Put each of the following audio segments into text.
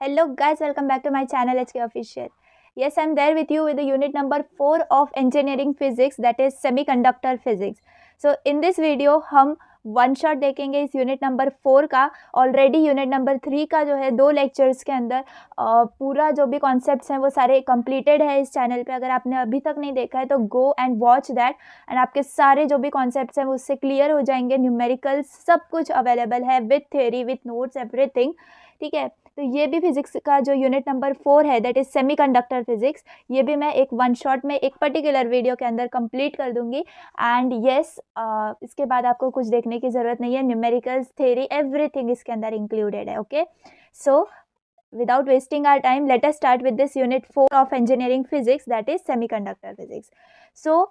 Hello guys, welcome back to my channel HK Official. Yes, I'm there with you with the unit number 4 of engineering physics, that is semiconductor physics. So in this video हम one shot देखेंगे इस unit number 4 का. Already unit number 3 का जो है 2 lectures के अंदर पूरा जो भी कॉन्सेप्ट्स हैं वो सारे कंप्लीटेड है इस चैनल पे. अगर आपने अभी तक नहीं देखा है तो go and watch that and आपके सारे जो भी कॉन्सेप्ट्स हैं वो उससे क्लियर हो जाएंगे. न्यूमेरिकल्स सब कुछ अवेलेबल है with theory with notes everything. ठीक है, तो ये भी फिजिक्स का जो यूनिट नंबर 4 है दैट इज सेमीकंडक्टर फिजिक्स, ये भी मैं एक वन शॉट में एक पर्टिकुलर वीडियो के अंदर कंप्लीट कर दूंगी. एंड येस, इसके बाद आपको कुछ देखने की ज़रूरत नहीं है. न्यूमेरिकल्स, थ्योरी, एवरीथिंग इसके अंदर इंक्लूडेड है. Okay, so without wasting our time, let us start with this unit 4 of engineering physics, that is semiconductor physics. So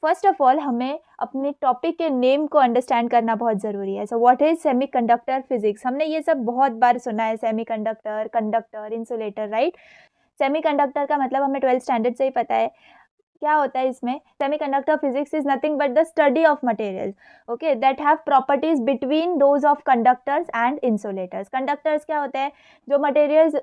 first of all हमें अपने टॉपिक के नेम को अंडरस्टैंड करना बहुत ज़रूरी है. So what is semiconductor physics. हमने ये सब बहुत बार सुना है, semiconductor, conductor, insulator, right. Semiconductor का मतलब हमें 12th स्टैंडर्ड से ही पता है. क्या होता है इसमें? Semiconductor physics is nothing but the study of materials, okay, that have properties between those of conductors and insulators. Conductors क्या होते हैं? जो मटेरियल्स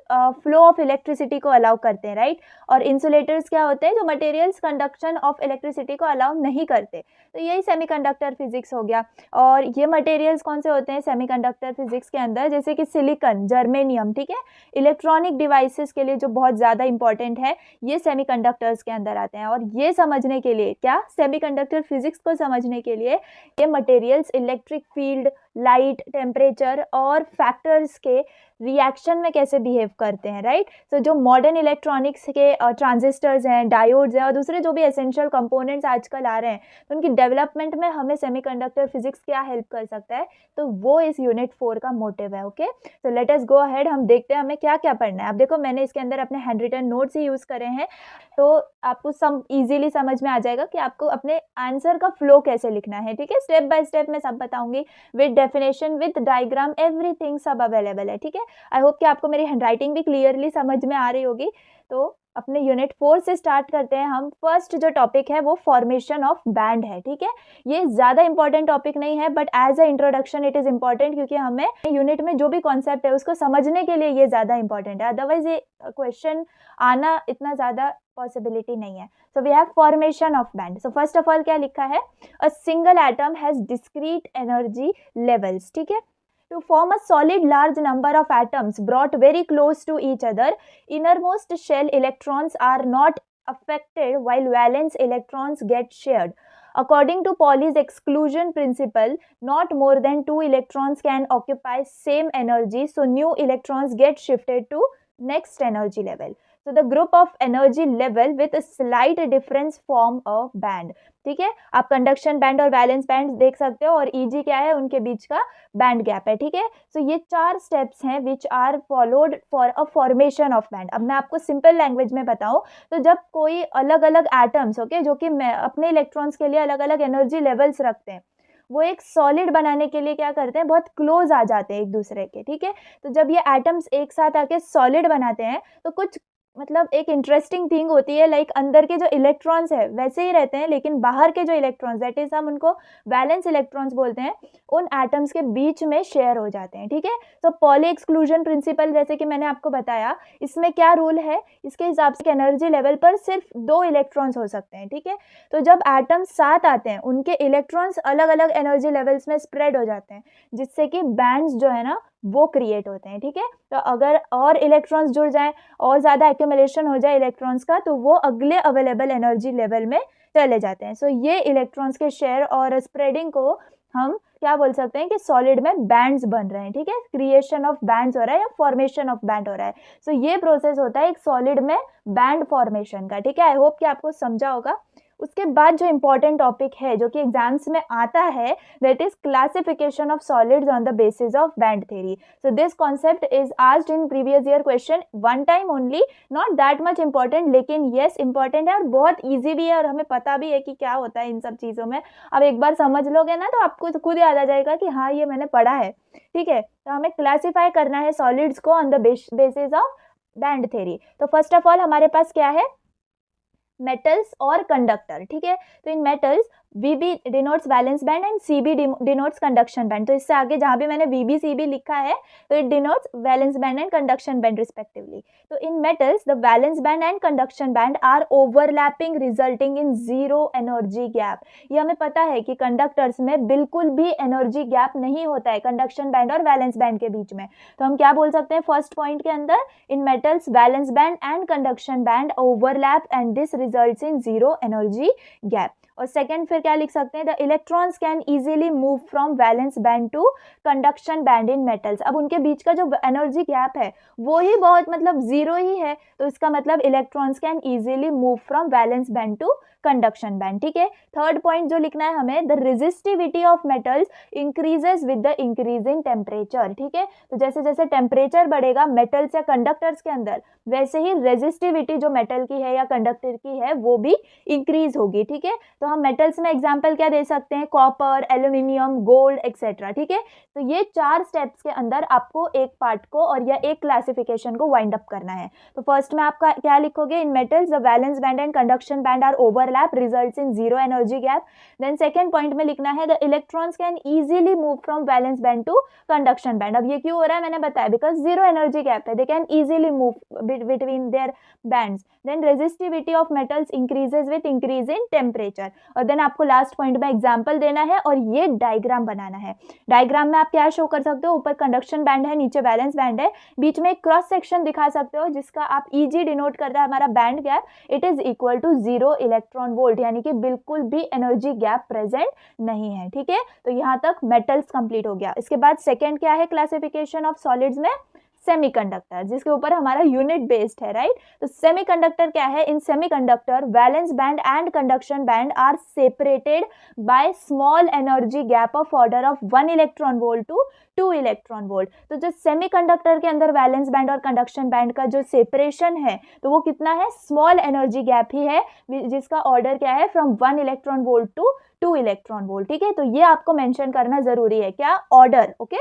फ्लो ऑफ इलेक्ट्रिसिटी को अलाउ करते हैं, राइट. और इंसुलेटर्स क्या होते हैं? जो मटेरियल्स कंडक्शन ऑफ इलेक्ट्रिसिटी को अलाउ नहीं करते. तो यही सेमीकंडक्टर फिजिक्स हो गया. और ये मटेरियल्स कौन से होते हैं सेमीकंडक्टर फिजिक्स के अंदर? जैसे कि सिलिकॉन, जर्मेनियम, ठीक है, इलेक्ट्रॉनिक डिवाइसेस के लिए जो बहुत ज़्यादा इंपॉर्टेंट है, ये सेमीकंडक्टर्स के अंदर आते हैं. और ये समझने के लिए, क्या, सेमीकंडक्टर फिजिक्स को समझने के लिए ये materials electric field, light, temperature और फैक्टर्स के रिएक्शन में कैसे बिहेव करते हैं, राइट. सो जो मॉडर्न इलेक्ट्रॉनिक्स के ट्रांजिस्टर्स हैं, डायोड्स हैं और दूसरे जो भी एसेंशियल कंपोनेंट्स आजकल आ रहे हैं, तो उनकी डेवलपमेंट में हमें सेमीकंडक्टर फिजिक्स क्या हेल्प कर सकता है, तो वो इस यूनिट 4 का मोटिव है. ओके, तो लेट अस गो अहेड. हम देखते हैं हमें क्या क्या पढ़ना है. अब देखो, मैंने इसके अंदर अपने हैंड रिटन नोट्स ही यूज़ करे हैं, तो आपको सब इजीली समझ में आ जाएगा कि आपको अपने आंसर का फ्लो कैसे लिखना है. ठीक है, स्टेप बाय स्टेप मैं सब बताऊंगी with definition, with diagram, everything सब अवेलेबल है. ठीक है, आई होप कि आपको मेरी हैंडराइटिंग भी क्लियरली समझ में आ रही होगी. तो अपने यूनिट 4 से स्टार्ट करते हैं हम. फर्स्ट जो टॉपिक है वो फॉर्मेशन ऑफ बैंड है. ठीक है, ये ज़्यादा इंपॉर्टेंट टॉपिक नहीं है but as a introduction it is important, क्योंकि हमें यूनिट में जो भी कॉन्सेप्ट है उसको समझने के लिए ये ज़्यादा इंपॉर्टेंट है. अदरवाइज ये क्वेश्चन आना इतना ज़्यादा पॉसिबिलिटी नहीं है. So we have formation of band. So first of all क्या लिखा है? A single atom has discrete energy levels. ठीक है, to form a solid large number of atoms brought very close to each other, innermost shell electrons are not affected while valence electrons get shared. According to Pauli's exclusion principle, not more than 2 electrons can occupy same energy, so new electrons get shifted to next energy level. So the group of energy level with a slight difference form a band. ठीक है, आप conduction band और valence band देख सकते हो और easy क्या है, उनके बीच का बैंड गैप है. ठीक है, सो ये 4 स्टेप्स हैं which are followed for a formation of band. अब मैं आपको सिंपल लैंग्वेज में बताऊं तो जब कोई अलग अलग एटम्स, ओके, जो कि अपने इलेक्ट्रॉन्स के लिए अलग अलग एनर्जी लेवल्स रखते हैं, वो एक सॉलिड बनाने के लिए क्या करते हैं, बहुत क्लोज आ जाते हैं एक दूसरे के. ठीक है, तो जब ये एटम्स एक साथ आके सॉलिड बनाते हैं तो कुछ मतलब एक इंटरेस्टिंग थिंग होती है, लाइक अंदर के जो इलेक्ट्रॉन्स है वैसे ही रहते हैं, लेकिन बाहर के जो इलेक्ट्रॉन्स, दैट इज हम उनको वैलेंस इलेक्ट्रॉन्स बोलते हैं, उन एटम्स के बीच में शेयर हो जाते हैं. ठीक है, तो पॉली एक्सक्लूजन प्रिंसिपल जैसे कि मैंने आपको बताया, इसमें क्या रूल है, इसके हिसाब से एनर्जी लेवल पर सिर्फ 2 इलेक्ट्रॉन्स हो सकते हैं. ठीक है, तो जब एटम्स साथ आते हैं उनके इलेक्ट्रॉन्स अलग अलग एनर्जी लेवल्स में स्प्रेड हो जाते हैं, जिससे कि बैंड्स जो है ना वो क्रिएट होते हैं. ठीक है, तो अगर और इलेक्ट्रॉन्स जुड़ जाएं और ज़्यादा एक्यूमुलेशन हो जाए इलेक्ट्रॉन्स का, तो वो अगले अवेलेबल एनर्जी लेवल में चले जाते हैं. सो ये इलेक्ट्रॉन्स के शेयर और स्प्रेडिंग को हम क्या बोल सकते हैं कि सॉलिड में बैंड्स बन रहे हैं. ठीक है, क्रिएशन ऑफ बैंड्स हो रहा है या फॉर्मेशन ऑफ बैंड हो रहा है. सो ये प्रोसेस होता है एक सॉलिड में बैंड फॉर्मेशन का. ठीक है, आई होप कि आपको समझा होगा. उसके बाद जो इंपॉर्टेंट टॉपिक है जो कि एग्जाम्स में आता है, that is classification of solids on the basis of band theory. So this concept is asked in previous year question one time only, not that much important, लेकिन येस इंपॉर्टेंट है और बहुत ईजी भी है और हमें पता भी है कि क्या होता है इन सब चीज़ों में. अब एक बार समझ लोगे ना तो आपको तो खुद याद आ जाएगा कि हाँ ये मैंने पढ़ा है. ठीक है, तो हमें क्लासीफाई करना है सॉलिड्स को on the basis of band theory. तो फर्स्ट ऑफ ऑल हमारे पास क्या है, मेटल्स और कंडक्टर. ठीक है, तो in metals VB denotes valence band and CB denotes conduction band. तो इससे आगे जहाँ भी मैंने VB CB लिखा है तो it denotes valence band and conduction band respectively. तो in metals the valence band and conduction band are overlapping resulting in zero energy gap. ये हमें पता है कि कंडक्टर्स में बिल्कुल भी एनर्जी गैप नहीं होता है कंडक्शन बैंड और वैलेंस बैंड के बीच में। तो हम क्या बोल सकते हैं फर्स्ट पॉइंट के अंदर, in metals valence band and conduction band overlap and this results in zero energy gap. और सेकंड फिर क्या लिख सकते हैं, the electrons can easily move from valence band to conduction band in metals. अब उनके बीच का जो एनर्जी गैप है वो ही बहुत मतलब जीरो ही है, तो इसका मतलब electrons can easily move from valence band to conduction band. ठीक है, थर्ड पॉइंट जो लिखना है हमें, the resistivity of metals increases with the increase in temperature. ठीक है, तो जैसे जैसे टेम्परेचर बढ़ेगा मेटल्स या कंडक्टर्स के अंदर, वैसे ही रेजिस्टिविटी जो मेटल की है या कंडक्टर की है वो भी इंक्रीज होगी। ठीक है, तो हम मेटल्स में एग्जांपल क्या दे सकते हैं, कॉपर, एल्यूमिनियम, गोल्ड एक्सेट्रा। ठीक है, तो ये 4 स्टेप्स के अंदर आपको एक पार्ट को और या एक क्लासिफिकेशन को वाइंड अप करना है। तो फर्स्ट में आपका क्या लिखोगे, in metals the valence band and conduction band are overlap results in zero energy gap. Then second point में लिखना है, the electrons can easily move from valence band to conduction band. अब ये क्यों हो रहा है मैंने बताया, बिकॉज जीरो एनर्जी गैप है, they can easily move between their bands. Then resistivity of metals increases with increase in temperature. और देन आपको लास्ट पॉइंट में एग्जांपल देना है और ये डायग्राम बनाना है। डायग्राम में आप क्या शो कर सकते हो, ऊपर कंडक्शन बैंड है, नीचे वैलेंस बैंड है, बीच में एक क्रॉस सेक्शन दिखा सकते हो जिसका आप EG डिनोट करता है हमारा band gap, it is equal to 0 electron volt, यानी कि बिल्कुल भी एनर्जी गैप प्रेजेंट नहीं है। ठीक है, तो यहाँ तक मेटल्स कंप्लीट हो गया। इसके बाद सेकेंड क्या है क्लासिफिकेशन ऑफ सॉलिड्स में, सेमीकंडक्टर, जिसके ऊपर हमारा यूनिट बेस्ड है, राइट। तो सेमीकंडक्टर क्या है, in semiconductor valence band and conduction band are separated by small energy gap of order of 1 electron volt to 2 electron volt. तो जो सेमीकंडक्टर के अंदर वैलेंस बैंड और कंडक्शन बैंड का जो सेपरेशन है तो वो कितना है, स्मॉल एनर्जी गैप ही है, जिसका ऑर्डर क्या है, from 1 electron volt to 2 electron volt. ठीक है, तो ये आपको मेंशन करना जरूरी है, क्या, order. Okay,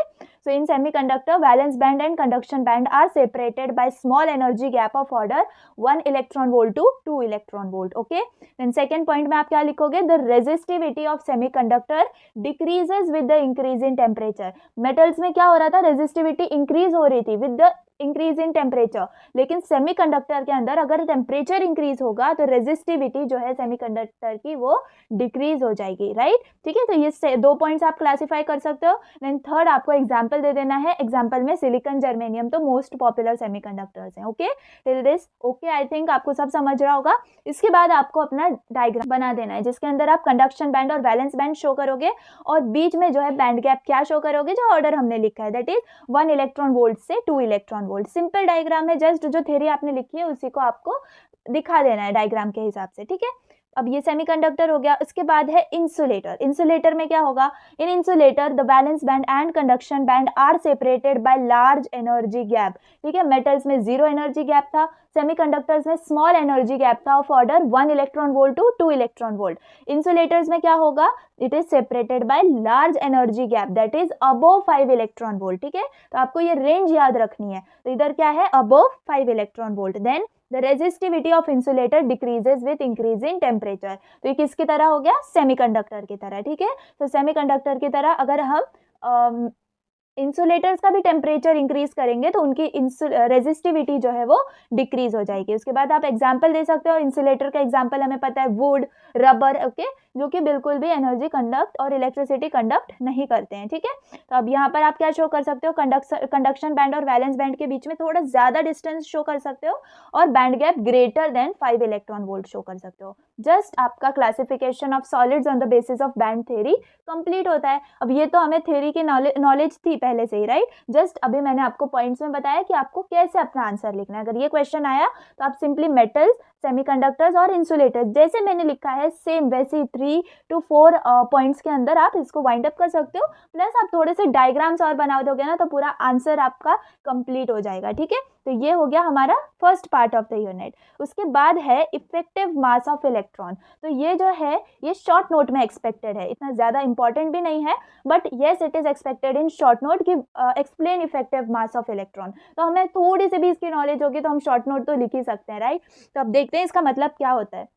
so in semiconductor valence band and conduction band are separated by small energy gap of order 1 electron volt to 2 electron volt. Okay, then second point में आप क्या लिखोगे, the resistivity of semiconductor decreases with the increase in temperature. metals में क्या हो रहा था, resistivity increase हो रही थी with the increase in temperature, लेकिन सेमीकंडक्टर के अंदर अगर टेम्परेचर इंक्रीज होगा तो रेजिस्टिविटी जो है सेमीकंडक्टर की वो डिक्रीज हो जाएगी, राइट। ठीक है, तो ये 2 पॉइंट्स आप क्लासिफाई कर सकते हो। देन थर्ड आपको एग्जांपल दे देना है, एग्जांपल में सिलिकॉन, जर्मेनियम तो मोस्ट पॉपुलर सेमीकंडक्टर्स हैं। Okay, till this okay, I think आपको सब समझ रहा होगा। इसके बाद आपको अपना डायग्राम बना देना है जिसके अंदर आप कंडक्शन बैंड और वैलेंस बैंड शो करोगे और बीच में जो है बैंड गैप क्या शो करोगे, जो ऑर्डर हमने लिखा है, दैट इज 1 इलेक्ट्रॉन वोल्ट से 2 इलेक्ट्रॉन वोल्ट। सिंपल डायग्राम है, जस्ट जो थ्योरी आपने लिखी है उसी को आपको दिखा देना है डायग्राम के हिसाब से। ठीक है, अब ये सेमीकंडक्टर हो गया। उसके बाद है इंसुलेटर। इंसुलेटर में क्या होगा, in insulator the valence band and conduction band are separated by large energy gap. ठीक है, मेटल्स में 0 एनर्जी गैप था, सेमीकंडक्टर्स में स्मॉल एनर्जी गैप था of order 1 electron volt to 2 electron volt. Insulators में क्या होगा, it is separated by large energy gap that is above 5 electron volt. ठीक है, तो आपको ये रेंज याद रखनी है। तो इधर क्या है, above 5 electron volt. Then the resistivity of insulator decreases with increase in temperature। तो ये किसकी तरह हो गया, सेमीकंडक्टर की तरह। ठीक है, तो सेमीकंडक्टर की तरह अगर हम इंसुलेटर्स का भी टेम्परेचर इंक्रीज करेंगे तो उनकी रेजिस्टिविटी जो है वो डिक्रीज हो जाएगी। उसके बाद आप एग्जांपल दे सकते हो, इंसुलेटर का एग्जांपल हमें पता है वुड, रबर, ओके, जो कि बिल्कुल भी एनर्जी कंडक्ट और इलेक्ट्रिसिटी कंडक्ट नहीं करते हैं। ठीक है, तो अब यहाँ पर आप क्या शो कर सकते हो, कंडक्शन बैंड और वैलेंस बैंड के बीच में थोड़ा ज्यादा डिस्टेंस शो कर सकते हो और band gap greater than 5 electron volt show कर सकते हो। जस्ट आपका classification of solids on the basis of band theory complete होता है। अब ये तो हमें थ्योरी की नॉलेज थी पहले से ही, राइट। जस्ट अभी मैंने आपको पॉइंट्स में बताया कि आपको कैसे अपना आंसर लिखना है। अगर ये क्वेश्चन आया तो आप सिंपली मेटल्स, सेमीकंडक्टर्स और इंसुलेटर्स जैसे मैंने लिखा है सेम वैसे 3 to 4 पॉइंट्स के अंदर आप इसको वाइंड अप कर सकते हो। प्लस आप थोड़े से डायग्राम्स और बना दोगे ना तो पूरा आंसर आपका कंप्लीट हो जाएगा। ठीक है, तो ये हो गया हमारा first part of the unit. उसके बाद है इफेक्टिव मास ऑफ इलेक्ट्रॉन। तो ये जो है ये शॉर्ट नोट में एक्सपेक्टेड है, इतना ज़्यादा इंपॉर्टेंट भी नहीं है, but yes it is expected in short note कि explain effective mass of electron. तो हमें थोड़ी सी भी इसकी नॉलेज होगी तो हम शॉर्ट नोट तो लिख ही सकते हैं, राइट। तो अब देखते हैं इसका मतलब क्या होता है।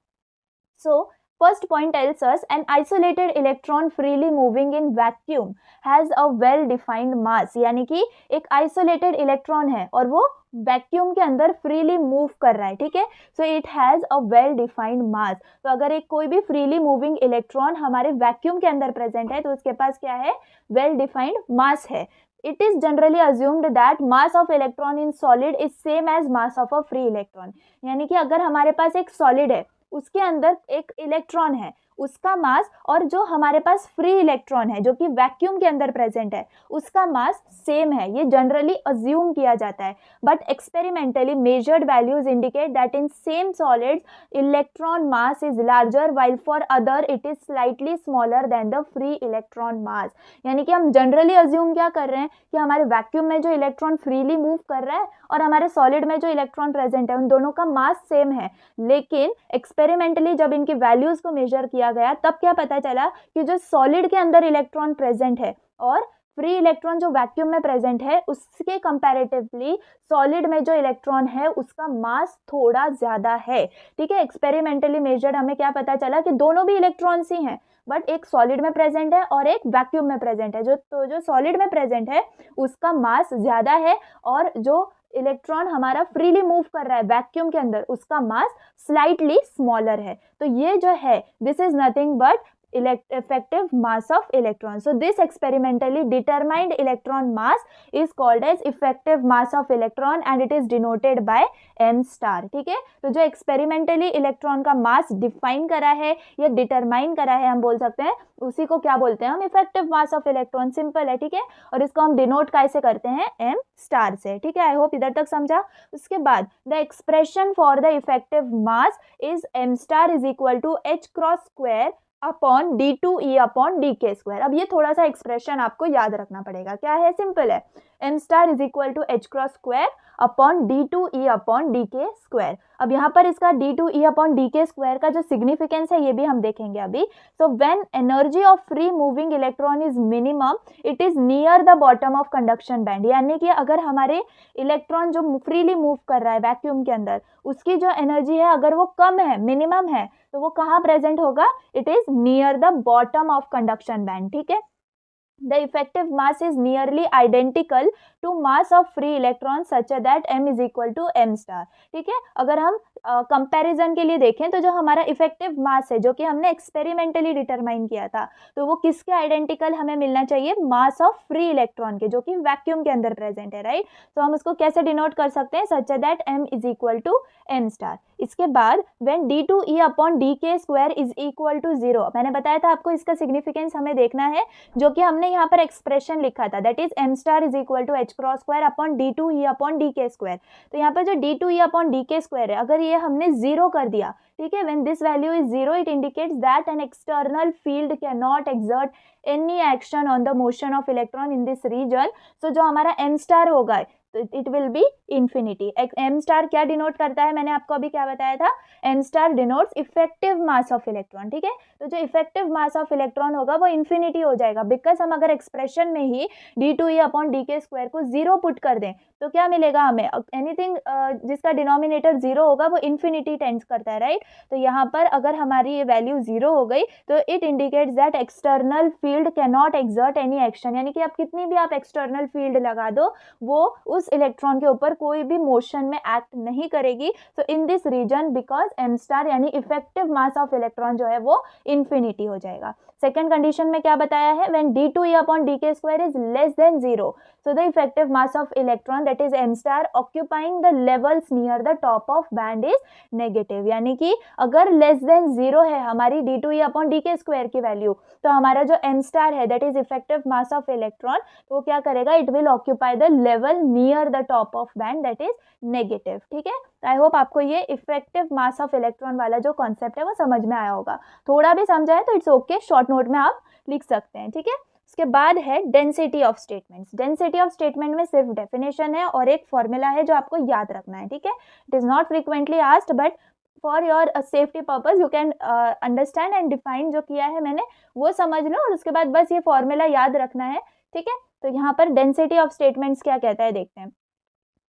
सो First point tells us an isolated electron freely moving in vacuum has a well defined mass, यानी कि एक isolated electron है और वो वैक्यूम के अंदर फ्रीली मूव कर रहा है, ठीक है. So it has a well defined mass. तो अगर एक कोई भी फ्रीली मूविंग इलेक्ट्रॉन हमारे वैक्यूम के अंदर प्रेजेंट है तो उसके पास क्या है, वेल डिफाइंड मास है. It is generally assumed that mass of electron in solid is same as mass of a free electron. यानी कि अगर हमारे पास एक सॉलिड है, उसके अंदर एक इलेक्ट्रॉन है, उसका मास और जो हमारे पास फ्री इलेक्ट्रॉन है जो कि वैक्यूम के अंदर प्रेजेंट है उसका मास सेम है. ये जनरली अज्यूम किया जाता है, but experimentally measured values indicate that in same solids electron mass is larger while for other it is slightly smaller than the free electron mass. यानी कि हम जनरली अज्यूम क्या कर रहे हैं कि हमारे वैक्यूम में जो इलेक्ट्रॉन फ्रीली मूव कर रहा है और हमारे सॉलिड में जो इलेक्ट्रॉन प्रेजेंट है उन दोनों का मास सेम है. लेकिन एक्सपेरिमेंटली जब इनकी वैल्यूज को मेजर किया गया तब क्या पता चला कि जो सॉलिड के अंदर इलेक्ट्रॉन प्रेजेंट है और फ्री इलेक्ट्रॉन जो वैक्यूम में प्रेजेंट है उसके कंपैरेटिवली सॉलिड में जो इलेक्ट्रॉन है उसका मास थोड़ा ज्यादा है, ठीक है. एक्सपेरिमेंटली मेजर्ड हमें क्या पता चला कि दोनों भी इलेक्ट्रॉन्स ही हैं, बट एक सॉलिड में प्रेजेंट है और एक वैक्यूम में प्रेजेंट है. जो सॉलिड में प्रेजेंट है उसका मास ज्यादा है और जो इलेक्ट्रॉन हमारा फ्रीली मूव कर रहा है वैक्यूम के अंदर उसका मास स्लाइटली स्मॉलर है. तो ये जो है this is nothing but effective mass of electron. So this experimentally determined electron mass is called as effective mass of electron and it is denoted by m star. ठीक है, तो जो experimentally इलेक्ट्रॉन का मास डिफाइन करा है या determine करा है हम बोल सकते हैं उसी को क्या बोलते हैं हम, effective mass of electron. Simple है, ठीक है. और इसको हम डिनोट कैसे करते हैं, m स्टार से. ठीक है, आई होप इधर तक समझा. उसके बाद the expression for the effective mass is m star is equal to h cross square upon d2e upon dk square. अब ये थोड़ा सा एक्सप्रेशन आपको याद रखना पड़ेगा. क्या है, सिंपल है, m star is equal to h cross square upon d2e upon dk square. अब यहाँ पर इसका d2e अपॉन dk स्क्वायर का जो सिग्निफिकेंस है ये भी हम देखेंगे अभी. So when energy of free moving electron is minimum it is near the bottom of conduction band. यानी कि अगर हमारे इलेक्ट्रॉन जो फ्रीली मूव कर रहा है वैक्यूम के अंदर उसकी जो एनर्जी है अगर वो कम है, मिनिमम है, तो वो कहाँ प्रेजेंट होगा, it is near the bottom of conduction band. ठीक है, the effective mass is nearly identical to mass of free electrons such that m is equal to m star. ठीक है, अगर हम कंपैरिजन के लिए देखें तो जो हमारा इफेक्टिव मास है जो कि हमने एक्सपेरिमेंटली डिटरमाइन किया था तो वो किसके आइडेंटिकल हमें मिलना चाहिए, मास ऑफ फ्री इलेक्ट्रॉन के जो कि वैक्यूम के अंदर प्रेजेंट है, राइट. तो हम उसको कैसे डिनोट कर सकते हैं, such that m is equal to m star. इसके बाद when d2e upon dk square is equal to 0, मैंने बताया था आपको इसका सिग्निफिकेंस हमें देखना है जो कि हमने यहाँ पर एक्सप्रेशन लिखा था, that is m star is equal to h cross square upon d2e upon dk square. तो यहाँ पर जो d2e अपॉन dk स्क्वायर है अगर ये हमने 0 कर दिया, ठीक है, when this value is 0 it indicates that an external field can not exert any action on the motion of electron in this region. So जो हमारा m स्टार होगा तो it will be infinity. m star क्या denote करता है, मैंने आपको अभी क्या बताया था, m star denotes effective mass of electron. ठीक है, तो जो इफेक्टिव मास ऑफ इलेक्ट्रॉन होगा वो इन्फिनिटी हो जाएगा बिकॉज हम अगर एक्सप्रेशन में ही d2e अपॉन dk स्क्वायर को 0 पुट कर दें तो क्या मिलेगा हमें, एनीथिंग जिसका डिनोमिनेटर 0 होगा वो इन्फिनिटी टेंड्स करता है, राइट. तो यहाँ पर अगर हमारी ये वैल्यू 0 हो गई तो it indicates that external field can not exert any action. यानी कि आप कितनी भी आप एक्सटर्नल फील्ड लगा दो वो उस इलेक्ट्रॉन के ऊपर कोई भी मोशन में एक्ट नहीं करेगी. So in this region because m star यानी इफेक्टिव मास ऑफ इलेक्ट्रॉन जो है वो इन्फिनिटी हो जाएगा. सेकेंड कंडीशन में क्या बताया है, when d2e upon dk square is less than 0 so the effective mass of electron that is m star occupying the levels near the top of band is negative. यानी कि अगर less than 0 है हमारी d2e upon dk square की value तो हमारा जो m star है that is effective mass of electron तो वो क्या करेगा, it will occupy the level near the top of band that is negative. ठीक है, आई होप आपको ये इफेक्टिव मास ऑफ इलेक्ट्रॉन वाला जो कॉन्सेप्ट है वो समझ में आया होगा. थोड़ा भी समझा है तो इट्स ओके, शॉर्ट नोट में आप लिख सकते हैं. ठीक है, उसके बाद है density of statements. Density of statement में सिर्फ डेफिनेशन है और एक फॉर्मूला है जो आपको याद रखना है. ठीक है, it is not frequently asked but for your safety purpose you can understand and define जो किया है मैंने वो समझ लो और उसके बाद बस ये फॉर्मूला याद रखना है. ठीक है, तो यहाँ पर डेंसिटी ऑफ स्टेटमेंट्स क्या कहता है देखते हैं.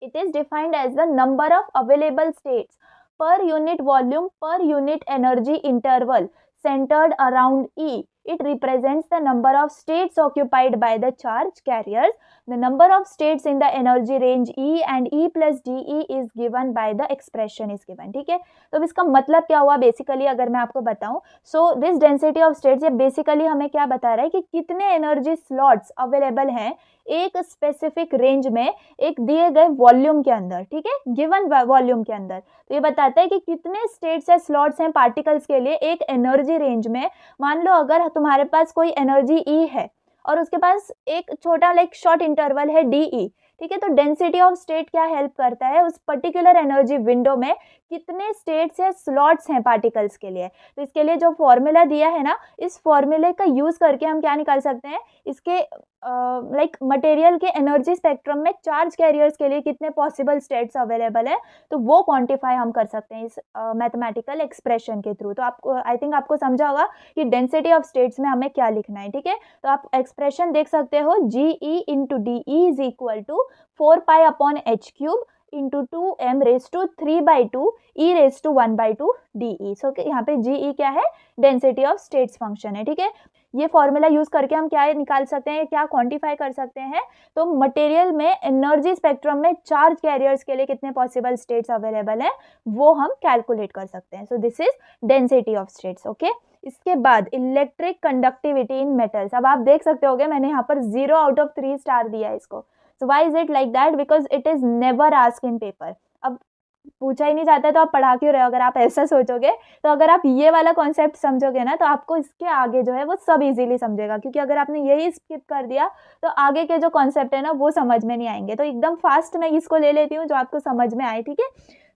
It is defined as the number of available states per unit volume per unit energy interval centered around E. It represents the number of states occupied by the charge carriers. The number of states in the energy range E and E plus dE is given by the expression is given. ठीक है, तो इसका मतलब क्या हुआ basically अगर मैं आपको बताऊं, so this density of states ये बेसिकली हमें क्या बता रहा है कि कितने एनर्जी स्लॉट्स अवेलेबल हैं एक स्पेसिफिक रेंज में एक दिए गए वॉल्यूम के अंदर, ठीक है, गिवन वॉल्यूम के अंदर। तो ये बताता है कि कितने स्टेट्स या स्लॉट्स हैं पार्टिकल्स के लिए एक एनर्जी रेंज में। मान लो अगर तुम्हारे पास कोई एनर्जी ई है और उसके पास एक छोटा लाइक शॉर्ट इंटरवल है डी ई, ठीक है, तो डेंसिटी ऑफ स्टेट क्या हेल्प करता है उस पर्टिकुलर एनर्जी विंडो में कितने स्टेट्स या स्लॉट्स हैं पार्टिकल्स के लिए। तो इसके लिए जो फॉर्मूला दिया है ना, इस फॉर्मूले का यूज करके हम क्या निकाल सकते हैं, इसके लाइक मटेरियल के एनर्जी स्पेक्ट्रम में चार्ज कैरियर्स के लिए कितने पॉसिबल स्टेट्स अवेलेबल है, तो वो क्वांटिफाई हम कर सकते हैं इस मैथमेटिकल एक्सप्रेशन के थ्रू। तो आपको आई थिंक आपको समझा होगा कि डेंसिटी ऑफ स्टेट्स में हमें क्या लिखना है, ठीक है। तो आप एक्सप्रेशन देख सकते हो, G E into D E is equal to 4 pi upon H cube into 2m raise to 3/2 e raise to 1/2 dE। So यहाँ पे GE क्या है, डेंसिटी ऑफ स्टेट्स फंक्शन है, ठीक है। ये फॉर्मूला यूज करके हम क्या निकाल सकते हैं, क्या क्वांटिफाई कर सकते हैं, तो मटेरियल में एनर्जी स्पेक्ट्रम में चार्ज कैरियर्स के लिए कितने पॉसिबल स्टेट्स अवेलेबल है वो हम कैलकुलेट कर सकते हैं। सो this is density of states, okay. इसके बाद इलेक्ट्रिक कंडक्टिविटी इन मेटल्स। अब आप देख सकते होगे मैंने यहाँ पर 0 आउट ऑफ 3 स्टार दिया है इसको। So why is it like that? Because it is never asked in paper. अब पूछा ही नहीं जाता है तो आप पढ़ा क्यों रहे हो, अगर आप ऐसा सोचोगे। तो अगर आप ये वाला कॉन्सेप्ट समझोगे ना तो आपको इसके आगे जो है वो सब इजीली समझेगा, क्योंकि अगर आपने यही स्किप कर दिया तो आगे के जो कॉन्सेप्ट है ना वो समझ में नहीं आएंगे। तो एकदम फास्ट मैं इसको ले लेती हूँ जो आपको समझ में आए, ठीक है।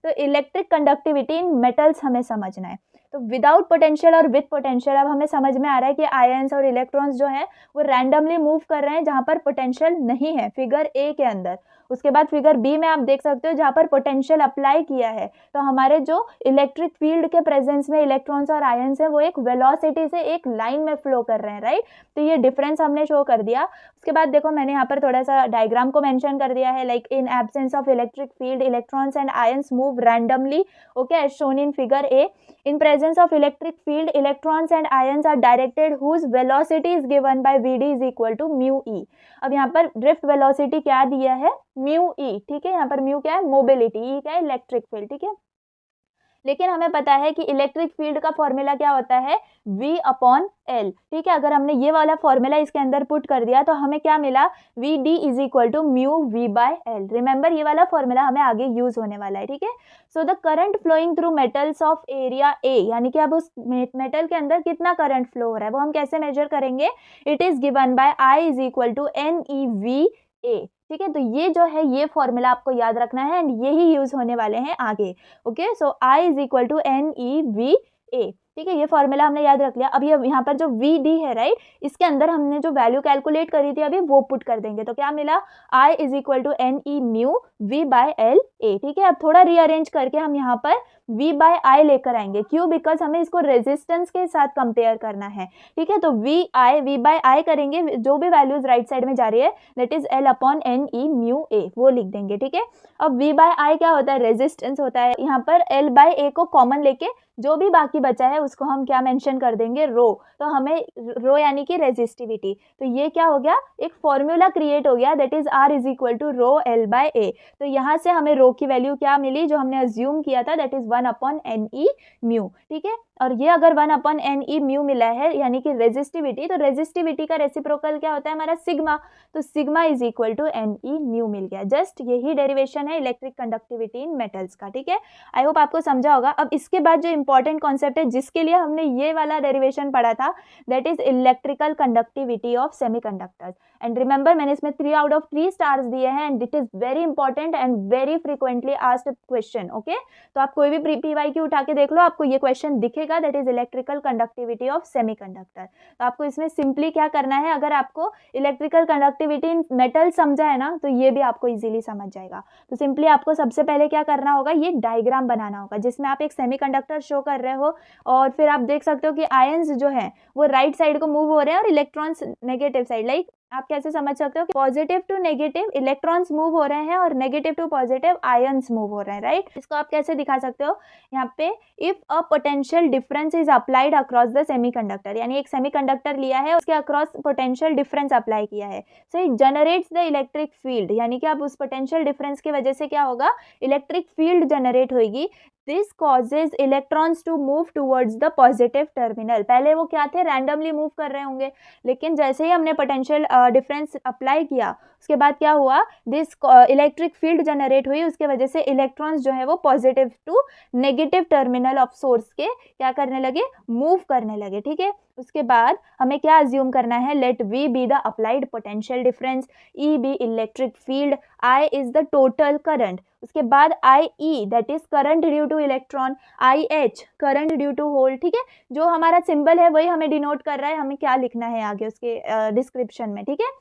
तो इलेक्ट्रिक कंडक्टिविटी इन मेटल्स हमें समझना है। तो विदाउट पोटेंशियल और विद पोटेंशियल अब हमें समझ में आ रहा है कि आयंस और इलेक्ट्रॉन्स जो हैं वो रैंडमली मूव कर रहे हैं जहाँ पर पोटेंशियल नहीं है, फिगर ए के अंदर। उसके बाद फिगर बी में आप देख सकते हो जहाँ पर पोटेंशियल अप्लाई किया है, तो हमारे जो इलेक्ट्रिक फील्ड के प्रेजेंस में इलेक्ट्रॉन्स और आयंस है वो एक वेलोसिटी से एक लाइन में फ्लो कर रहे हैं, राइट। तो ये डिफरेंस हमने शो कर दिया। उसके बाद देखो मैंने यहाँ पर थोड़ा सा डायग्राम को मेंशन कर दिया है, like in absence of electric field electrons and ions move randomly, okay, as shown in figure A. In presence of electric field, electrons and ions are directed whose velocity is given by Vd is equal to mu e। अब यहाँ पर drift velocity क्या दिया है, mu e, ठीक है। यहाँ पर mu क्या है, मोबिलिटी, e क्या है, इलेक्ट्रिक फील्ड, ठीक है। लेकिन हमें पता है कि इलेक्ट्रिक फील्ड का फॉर्मूला क्या होता है, V अपॉन L, ठीक है। अगर हमने ये वाला फॉर्मूला इसके अंदर पुट कर दिया तो हमें क्या मिला, Vd is equal to mu V by L। Remember ये वाला फॉर्मूला हमें आगे यूज होने वाला है, ठीक है। So the current flowing through metals of area A, यानी कि अब उस मेटल के अंदर कितना करंट फ्लो हो रहा है वो हम कैसे मेजर करेंगे, it is given by I is equal to NEV A, ठीक है। तो ये जो है ये फॉर्मूला आपको याद रखना है एंड यही यूज होने वाले हैं आगे, okay. So I is equal to NEV A, ठीक है। ये फॉर्मूला हमने याद रख लिया। अब ये यहाँ पर जो Vd है, राइट, इसके अंदर हमने जो वैल्यू कैलकुलेट करी थी अभी वो पुट कर देंगे। तो क्या मिला, I is equal to NE mu V by L A, ठीक है। अब थोड़ा रीअरेंज करके हम यहाँ पर V बाय I लेकर आएंगे, क्यों, बिकॉज हमें इसको रेजिस्टेंस के साथ कंपेयर करना है, ठीक है। तो V बाय I करेंगे, जो भी वैल्यूज राइट साइड में जा रही है that is L upon NE mu A, वो लिख देंगे, ठीक है। अब V बाय I क्या होता है, रेजिस्टेंस होता है। यहाँ पर L बाय A को कॉमन लेके जो भी बाकी बचा है उसको हम क्या मेंशन कर देंगे, रो। तो हमें रो यानी कि रेजिस्टिविटी, तो ये क्या हो गया, एक फॉर्मूला क्रिएट हो गया that is R is equal to rho L by A। तो यहाँ से हमें रो की वैल्यू क्या मिली, जो हमने अज्यूम किया था, that is 1 upon NE mu, ठीक है। और ये अगर 1 अपॉन NE म्यू मिला है यानी कि रेजिस्टिविटी, तो रेजिस्टिविटी का रेसिप्रोकल क्या होता है हमारा सिग्मा, तो sigma is equal to NE mu मिल गया। जस्ट यही डेरिवेशन है इलेक्ट्रिक कंडक्टिविटी इन मेटल्स का, ठीक है। आई होप आपको समझा होगा। अब इसके बाद जो इंपॉर्टेंट कॉन्सेप्ट है जिसके लिए हमने ये वाला डेरिवेशन पढ़ा था that is electrical conductivity of semiconductors. And remember मैंने इसमें 3 आउट ऑफ 3 स्टार्स दिए हैं and it is very important and very frequently asked question, okay. तो आप कोई भी PYQ उठा के देख लो, आपको ये क्वेश्चन दिखेगा that is electrical conductivity of semiconductor. तो आपको इसमें सिंपली क्या करना है, अगर आपको इलेक्ट्रिकल कंडक्टिविटी इन मेटल समझा है ना तो ये भी आपको इजीली समझ जाएगा। तो सिंपली आपको सबसे पहले क्या करना होगा, ये डायग्राम बनाना होगा जिसमें आप एक सेमीकंडक्टर शो शो कर रहे हो, और फिर आप देख सकते हो कि आयंस जो है वो राइट साइड को मूव हो रहे हैं और इलेक्ट्रॉन्स नेगेटिव साइड, लाइक आप कैसे समझ सकते हो कि positive to negative electrons move हो रहे हैं और negative to positive ions move हो रहे हैं, राइट। इसको आप कैसे दिखा सकते हो, यहाँ पे if a potential difference is applied across the semiconductor, यानी एक सेमीकंडक्टर लिया है, उसके अक्रॉस पोटेंशियल डिफरेंस अप्लाई किया है, so it generates the electric field, यानी कि आप उस पोटेंशियल डिफरेंस की वजह से क्या होगा, इलेक्ट्रिक फील्ड जनरेट होगी। This causes electrons to move towards the positive terminal. पहले वो क्या थे, रैंडमली मूव कर रहे होंगे, लेकिन जैसे ही हमने पोटेंशियल डिफरेंस अप्लाई किया उसके बाद क्या हुआ, दिस इलेक्ट्रिक फील्ड जनरेट हुई, उसके वजह से इलेक्ट्रॉन्स जो है वो positive to negative terminal of source के क्या करने लगे, मूव करने लगे, ठीक है। उसके बाद हमें क्या अज्यूम करना है, let V be the applied potential difference, E be electric field, I is the total current, उसके बाद IE that is current due to electron, IH current due to hole, ठीक है। जो हमारा सिंबल है वही हमें डिनोट कर रहा है हमें क्या लिखना है आगे उसके डिस्क्रिप्शन में, ठीक है।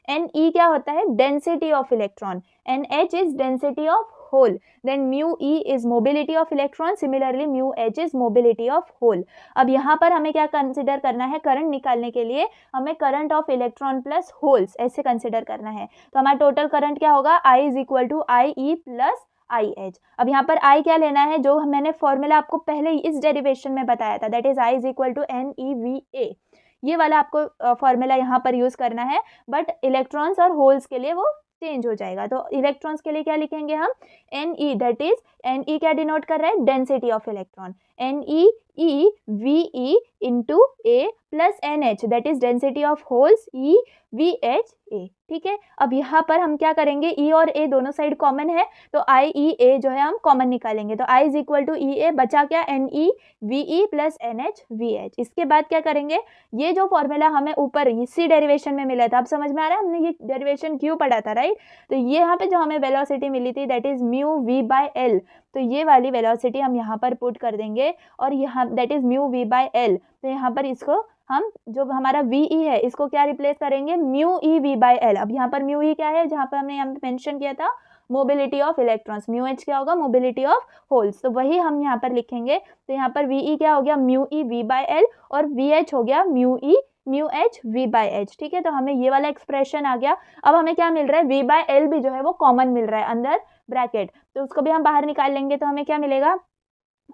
NE क्या होता है, density of electron, NH is density of hole, then mu E is mobility of electron, similarly mu H is mobility of hole। अब यहाँ पर हमें क्या कंसिडर करना है, करंट निकालने के लिए हमें current of electron plus holes ऐसे कंसिडर करना है, तो हमारा टोटल करंट क्या होगा, I is equal to IE plus IH। अब यहाँ पर I क्या लेना है, जो मैंने फॉर्मूला आपको पहले इस डेरिवेशन में बताया था, that is I is equal to NeVA, ये वाला आपको फॉर्मूला यहाँ पर यूज करना है, बट इलेक्ट्रॉन्स और होल्स के लिए वो चेंज हो जाएगा। तो इलेक्ट्रॉन्स के लिए क्या लिखेंगे हम, Ne दैट इज Ne क्या डिनोट कर रहा है, density of electron, NeVe into A plus NH that is density of holes EVHA, ठीक है। अब यहाँ पर हम क्या करेंगे, E और A दोनों साइड कॉमन है, तो IEA जो है हम कॉमन निकालेंगे, तो I is equal to EA, बचा क्या, NeVe प्लस NHVH। इसके बाद क्या करेंगे, ये जो फॉर्मूला हमें ऊपर इसी डेरिवेशन में मिला था, अब समझ में आ रहा है हमने ये डेरिवेशन क्यों पढ़ा था, राइट। तो ये यहाँ पे जो हमें वेलोसिटी मिली थी that is mu V by L, तो ये वाली वेलोसिटी हम यहाँ पर पुट कर देंगे, और यहाँ that is mu V by L, तो यहाँ पर इसको हम जो हमारा VE है इसको क्या रिप्लेस करेंगे, mu E V by L। अब यहाँ पर म्यू E क्या है, जहाँ पर हमने यहाँ पे मेंशन किया था mobility of electrons, mu H क्या होगा, मोबिलिटी ऑफ होल्स, तो वही हम यहाँ पर लिखेंगे। तो यहाँ पर VE क्या हो गया, mu E V by L, और VH हो गया mu H V by H, ठीक है। तो हमें ये वाला एक्सप्रेशन आ गया। अब हमें क्या मिल रहा है, V बाय L भी जो है वो कॉमन मिल रहा है अंदर ब्रैकेट, तो उसको भी हम बाहर निकाल लेंगे, तो हमें क्या मिलेगा,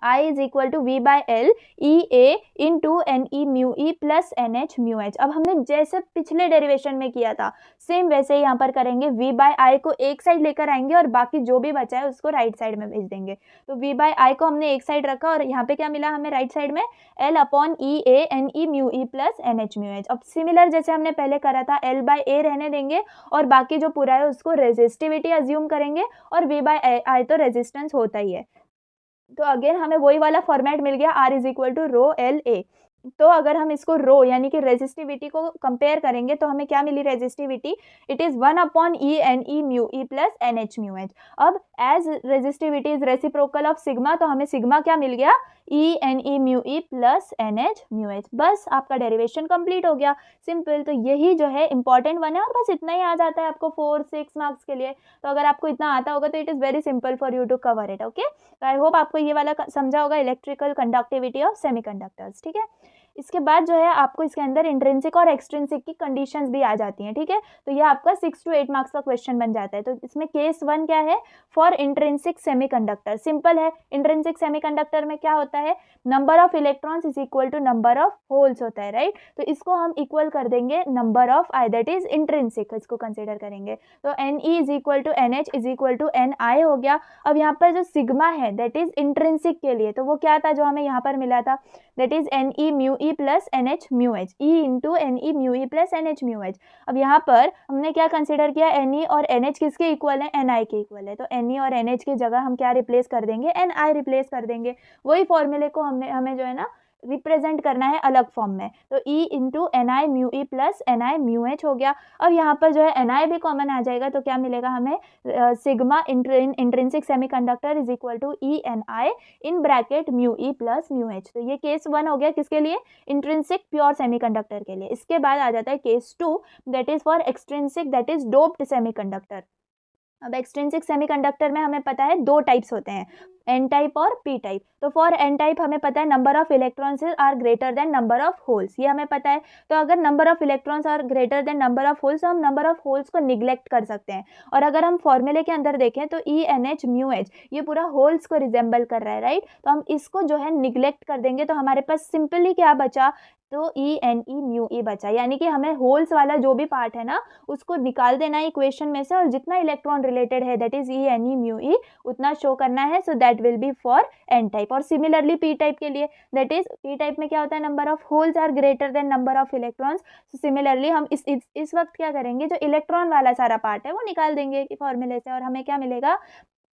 I is equal to V by L EA into NE mu E plus NH mu H। अब हमने जैसे पिछले डेरिवेशन में किया था सेम वैसे ही यहाँ पर करेंगे, V बाय I को एक साइड लेकर आएंगे और बाकी जो भी बचा है उसको राइट साइड में भेज देंगे। तो V बाय I को हमने एक साइड रखा और यहाँ पे क्या मिला हमें राइट साइड में, L upon EA NE mu E plus NH mu H। अब सिमिलर जैसे हमने पहले करा था, L बाय A रहने देंगे और बाकी जो पूरा है उसको रेजिस्टिविटी अज्यूम करेंगे, और V बाय I तो रेजिस्टेंस होता ही है, तो अगेन हमें वही वाला फॉर्मेट मिल गया, R is equal to rho L A. तो अगर हम इसको रो यानी कि रेजिस्टिविटी को कंपेयर करेंगे तो हमें क्या मिली resistivity, it is 1 upon E mu E plus NH mu H। अब as resistivity is reciprocal of sigma, तो हमें सिग्मा क्या मिल गया, E mu E plus NH mu H। बस आपका डेरिवेशन कंप्लीट हो गया, सिंपल। तो यही जो है इंपॉर्टेंट वन है, और बस इतना ही आ जाता है आपको 4-6 मार्क्स के लिए। तो अगर आपको इतना आता होगा तो it is very simple for you to cover it, okay. तो आई होप आपको ये वाला समझा होगा, इलेक्ट्रिकल कंडक्टिविटी ऑफ सेमीकंडक्टर्स, ठीक है। इसके बाद जो है आपको इसके अंदर इंट्रिंसिक और एक्सट्रिंसिक की कंडीशंस भी आ जाती हैं, ठीक है। तो ये आपका 6 to 8 मार्क्स का क्वेश्चन बन जाता है। तो इसमें केस 1 क्या है, फॉर इंट्रिंसिक सेमीकंडक्टर, सिंपल है। इंट्रिंसिक सेमीकंडक्टर में क्या होता है, number of electrons is equal to number of holes होता है, राइट। तो इसको हम इक्वल कर देंगे number of I, that is intrinsic, इसको कंसिडर करेंगे। तो NE is equal to NH is equal to NI हो गया। अब यहाँ पर जो सिग्मा है दैट इज इंट्रिंसिक के लिए, तो वो क्या था जो हमें यहाँ पर मिला था, that is NE mu E plus NH mu H, E into NE mu E plus NH mu H। अब यहाँ पर हमने क्या कंसिडर किया, NE और NH किसके इक्वल है, NI के इक्वल है। तो NE और NH की जगह हम क्या रिप्लेस कर देंगे, NI रिप्लेस कर देंगे। वही फॉर्मूले को हमें जो है ना रिप्रेजेंट करना है अलग फॉर्म में, तो E into NI mu E plus NI mu H हो गया। अब यहाँ पर जो है NI भी कॉमन आ जाएगा, तो क्या मिलेगा हमें, sigma intrinsic semiconductor is equal to ENI in bracket mu E plus mu H। तो ये केस 1 हो गया, किसके लिए, इंट्रिंसिक प्योर सेमीकंडक्टर के लिए। इसके बाद आ जाता है case 2, that is for extrinsic that is doped semiconductor. अब एक्सट्रिंसिक सेमीकंडक्टर में हमें पता है 2 टाइप्स होते हैं, एन टाइप और पी टाइप। तो फॉर एन टाइप हमें पता है number of electrons are greater than number of holes, ये हमें पता है। तो अगर number of electrons are greater than number of holes, तो हम नंबर ऑफ होल्स को निग्लेक्ट कर सकते हैं। और अगर हम फॉर्मूले के अंदर देखें तो ENH μH ये पूरा होल्स को रिजेंबल कर रहा है, राइट। तो हम इसको जो है निग्लेक्ट कर देंगे तो हमारे पास सिंपली क्या बचा, तो ENE μE बचा, यानी कि हमें होल्स वाला जो भी पार्ट है ना उसको निकाल देना है इक्वेशन में से, और जितना इलेक्ट्रॉन रिलेटेड है दैट इज ENE μE उतना शो करना है। So that will be for N type. और सिमिलरली पी टाइप के लिए दैट इज पी टाइप में क्या होता है, number of holes are greater than number of electrons. So similarly हम इस वक्त क्या करेंगे, जो इलेक्ट्रॉन वाला सारा पार्ट है वो निकाल देंगे फॉर्मूले से, और हमें क्या मिलेगा,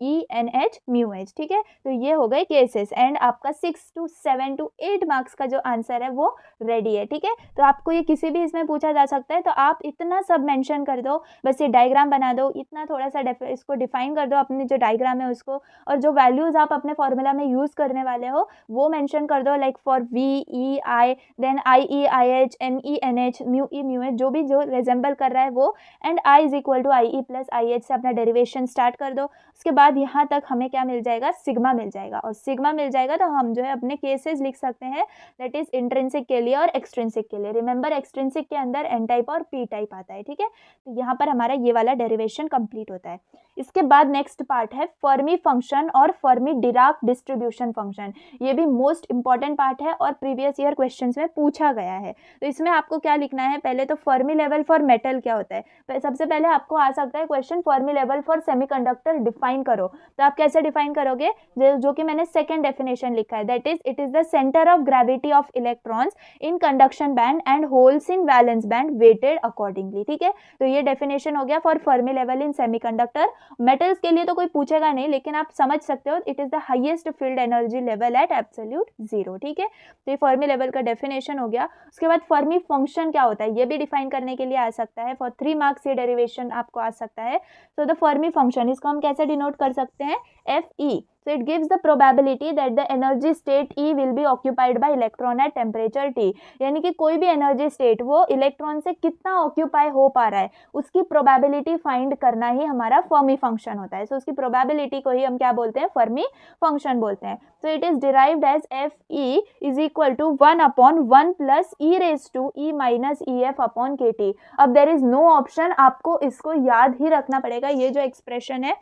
ENH μH, ठीक है। तो ये हो गए केसेस, एंड आपका 6 to 7 to 8 मार्क्स का जो आंसर है वो रेडी है, ठीक है। तो आपको ये किसी भी इसमें पूछा जा सकता है, तो आप इतना सब मेंशन कर दो, बस ये डायग्राम बना दो, इतना थोड़ा सा इसको डिफाइन कर दो अपने जो डायग्राम है उसको, और जो वैल्यूज आप अपने फॉर्मूला में यूज करने वाले हो वो मेंशन कर दो, like for VE I, then IE/IH, NE/NH, μE/μH जो भी जो रिजेंबल कर रहा है वो, and I is equal to IE plus IH से अपना डेरिवेशन स्टार्ट कर दो। उसके बाद यहाँ तक हमें क्या मिल जाएगा, सिग्मा मिल जाएगा, और सिग्मा मिल जाएगा तो हम जो है अपने केसेस लिख सकते हैं, दैट इज इंट्रिंसिक के लिए और एक्सट्रिंसिक के लिए। रिमेंबर एक्सट्रिंसिक के अंदर एन टाइप और पी टाइप आता है, ठीक है। तो यहाँ पर हमारा ये वाला डेरिवेशन कंप्लीट होता है। इसके बाद नेक्स्ट पार्ट है फर्मी फंक्शन और फर्मी डिराक डिस्ट्रीब्यूशन फंक्शन। ये भी मोस्ट इंपॉर्टेंट पार्ट है और प्रीवियस ईयर क्वेश्चंस में पूछा गया है। तो इसमें आपको क्या लिखना है, पहले तो फर्मी लेवल फॉर मेटल क्या होता है, सबसे पहले आपको आ सकता है question Fermi level for semiconductor define करो। तो आप कैसे डिफाइन करोगे, जो कि मैंने सेकंड डेफिनेशन लिखा है, that is it is the centre of gravity of electrons in conduction band and holes in valence band weighted accordingly, ठीक है। तो ये डेफिनेशन हो गया for Fermi level in semiconductor. Metals के लिए तो कोई पूछेगा नहीं, लेकिन आप समझ सकते हो it is the highest field energy level at absolute zero, ठीक है। तो ये फर्मी लेवल का डेफिनेशन हो गया। उसके बाद फर्मी फंक्शन क्या होता है ये भी डिफाइन करने के लिए आ सकता है, फॉर 3 मार्क्स ये डेरिवेशन आपको आ सकता है। तो द फर्मी फंक्शन, इसको हम कैसे डिनोट कर सकते हैं, FE। So it gives the probability that the energy state E will be occupied by electron at temperature T। यानी कि कोई भी एनर्जी स्टेट वो इलेक्ट्रॉन से कितना ऑक्यूपाई हो पा रहा है उसकी प्रोबेबिलिटी फाइंड करना ही हमारा फर्मी फंक्शन होता है। सो उसकी प्रोबेबिलिटी को ही हम क्या बोलते हैं, फर्मी फंक्शन बोलते हैं। So it is derived as FE is equal to 1/1 plus E raise to E minus EF upon KT। अब देर इज नो ऑप्शन, आपको इसको याद ही रखना पड़ेगा, ये जो एक्सप्रेशन है,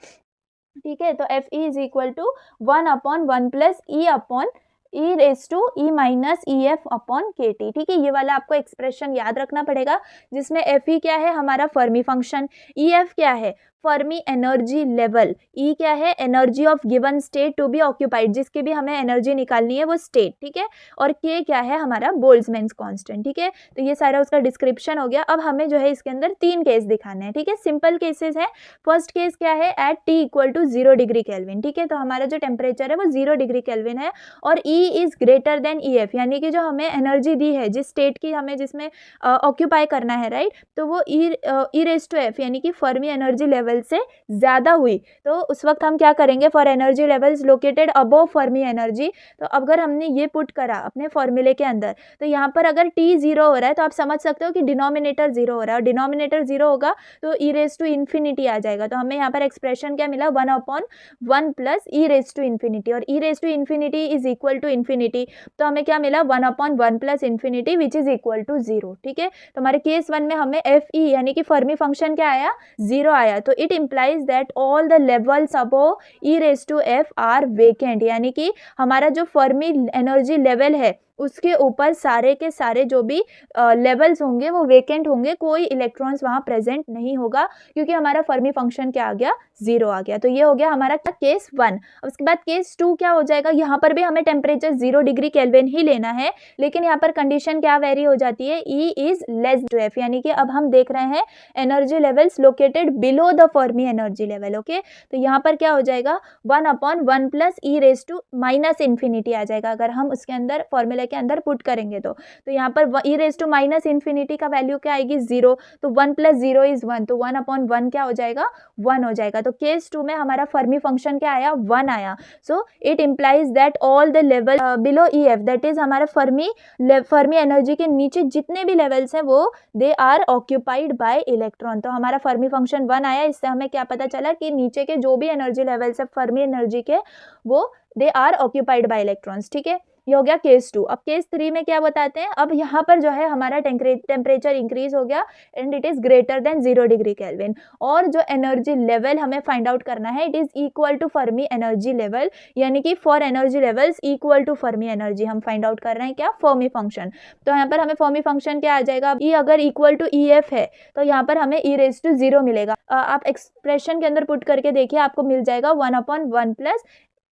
ठीक है। तो FE is equal to 1/1 plus E upon E raise to E minus EF upon KT, ठीक है। ये वाला आपको एक्सप्रेशन याद रखना पड़ेगा, जिसमें FE क्या है, हमारा फर्मी फंक्शन, EF क्या है, फर्मी एनर्जी लेवल, E क्या है, energy of given state to be occupied, जिसकी भी हमें एनर्जी निकालनी है वो स्टेट, ठीक है। और K क्या है, हमारा बोल्ट्जमैन्स कांस्टेंट, ठीक है। तो ये सारा उसका डिस्क्रिप्शन हो गया। अब हमें जो है इसके अंदर 3 केस दिखाने हैं, ठीक है, सिंपल केसेस है। फर्स्ट केस क्या है, at T equal to 0 degree kelvin, ठीक है। तो हमारा जो टेम्परेचर है वो 0 डिग्री केल्विन है, और E is greater then EF, यानी कि जो हमें एनर्जी दी है जिस स्टेट की हमें जिसमें ऑक्यूपाई करना है, राइट, तो वो E रेज टू F यानी कि फर्मी एनर्जी लेवल से ज्यादा हुई। तो उस वक्त हम क्या करेंगे, for energy levels located above Fermi energy. तो अगर हमने ये पुट करा अपने फॉर्मूले के अंदर, तो यहाँ पर अगर T 0 हो रहा है तो आप समझ सकते हो कि डिनोमिनेटर 0 हो रहा है, और डिनोमिनेटर 0 होगा तो E रेज टू इन्फिनिटी आ जाएगा। तो हमें यहाँ पर एक्सप्रेशन क्या मिला, 1/1 plus E raise to infinity, और E raise to infinity is equal to infinity. तो हमें क्या मिला, 1/1 plus infinity which is equal to 0, ठीक है। तो हमारे केस 1 में हमें FE यानी कि फर्मी फंक्शन क्या आया, 0 आया। तो it implies that all the levels above E raised to F are vacant, यानी कि हमारा जो फर्मी एनर्जी लेवल है उसके ऊपर सारे के सारे जो भी लेवल्स होंगे वो वेकेंट होंगे, कोई इलेक्ट्रॉन्स वहाँ प्रेजेंट नहीं होगा, क्योंकि हमारा फर्मी फंक्शन क्या आ गया, 0 आ गया। तो ये हो गया हमारा केस 1। अब उसके बाद केस 2 क्या हो जाएगा, यहाँ पर भी हमें टेम्परेचर 0 डिग्री केल्विन ही लेना है, लेकिन यहाँ पर कंडीशन क्या वेरी हो जाती है, E is less to F, यानी कि अब हम देख रहे हैं energy levels located below the Fermi energy level, okay. तो यहाँ पर क्या हो जाएगा, 1/1 plus E raise to minus infinity आ जाएगा, अगर हम उसके अंदर फॉर्मूला के अंदर पुट करेंगे तो यहाँ पर e raise to minus infinity का वैल्यू क्या आएगी 0, तो 1 + 0 = 1, तो 1/1 क्या हो जाएगा 1 हो जाएगा। तो केस 2 में हमारा फर्मी फंक्शन क्या आया 1 आया। So it implies that all the level below EF, that is हमारा फर्मी एनर्जी के नीचे जितने भी लेवल्स हैं वो they are occupied by electron. तो हमारा फर्मी फंक्शन 1 आया, इससे हमें क्या पता चला कि नीचे के जो भी एनर्जी लेवल्स है फर्मी एनर्जी के वो they are occupied by electrons. ठीक है, ये हो गया केस 2। अब केस 3 में क्या बताते हैं, अब यहाँ पर जो है हमारा टेम्परेचर इंक्रीज हो गया and it is greater than 0 degree kelvin, और जो एनर्जी लेवल हमें फाइंड आउट करना है it is equal to Fermi energy level, यानी कि for energy levels equal to Fermi energy हम फाइंड आउट कर रहे हैं क्या फर्मी फंक्शन। तो यहाँ पर हमें फर्मी फंक्शन क्या आ जाएगा, ई अगर इक्वल टू EF है तो यहाँ पर हमें e रेज टू 0 मिलेगा। आप एक्सप्रेशन के अंदर पुट करके देखिए, आपको मिल जाएगा 1/1 प्लस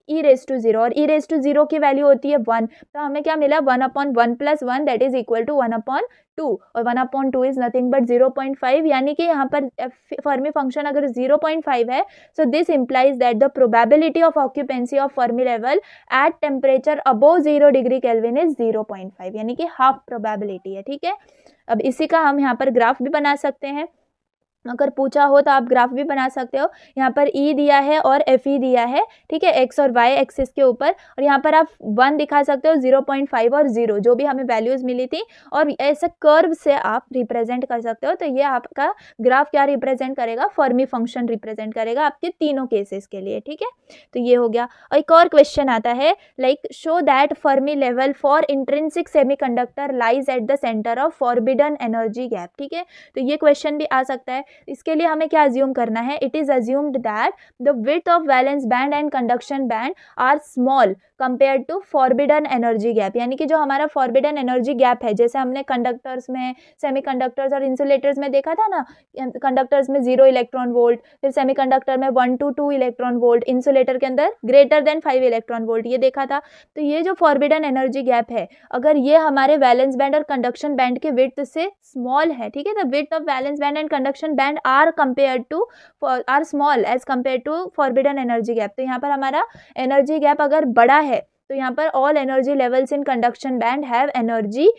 e रेज टू 0, और e रेज टू 0 की वैल्यू होती है 1, तो हमें क्या मिला 1/1 + 1 दैट इज इक्वल टू 1/2, और 1/2 इज नथिंग बट 0.5, यानी कि यहाँ पर फर्मी फंक्शन अगर 0.5 है, so this implies that the probability of occupancy of Fermi level at temperature above 0 degree kelvin is 0.5, यानी कि हाफ प्रोबेबिलिटी है। ठीक है, अब इसी का हम यहाँ पर ग्राफ भी बना सकते हैं, अगर पूछा हो तो आप ग्राफ भी बना सकते हो। यहाँ पर E दिया है और FE दिया है, ठीक है, x और y एक्सिस के ऊपर, और यहाँ पर आप 1 दिखा सकते हो, 0.5 और 0 जो भी हमें वैल्यूज मिली थी, और ऐसे कर्व से आप रिप्रेजेंट कर सकते हो। तो ये आपका ग्राफ क्या रिप्रेजेंट करेगा, फर्मी फंक्शन रिप्रेजेंट करेगा आपके तीनों केसेस के लिए। ठीक है, तो ये हो गया। और एक और क्वेश्चन आता है, like show that Fermi level for intrinsic semiconductor lies at the centre of forbidden energy gap. ठीक है, तो ये क्वेश्चन भी आ सकता है। इसके लिए हमें क्या अज्यूम करना है, it is assumed that the width of valence band and conduction band are small compare to forbidden energy gap, यानी कि जो हमारा फॉरबिडन एनर्जी गैप है, जैसे हमने कंडक्टर्स में, सेमीकंडक्टर्स और इंसुलेटर्स में देखा था ना, कंडक्टर्स में 0 इलेक्ट्रॉन वोल्ट, फिर सेमीकंडक्टर में 1 to 2 इलेक्ट्रॉन वोल्ट, इंसुलेटर के अंदर ग्रेटर देन 5 इलेक्ट्रॉन वोल्ट, ये देखा था। तो ये जो फॉरबिडन एनर्जी गैप है, अगर ये हमारे वैलेंस बैंड और कंडक्शन बैंड के विड्थ से स्मॉल है, ठीक है, the width of valence band and conduction band are small as compare to forbidden energy gap. तो यहाँ पर हमारा एनर्जी गैप अगर बड़ा है तो यहाँ पर all energy levels in conduction band have energy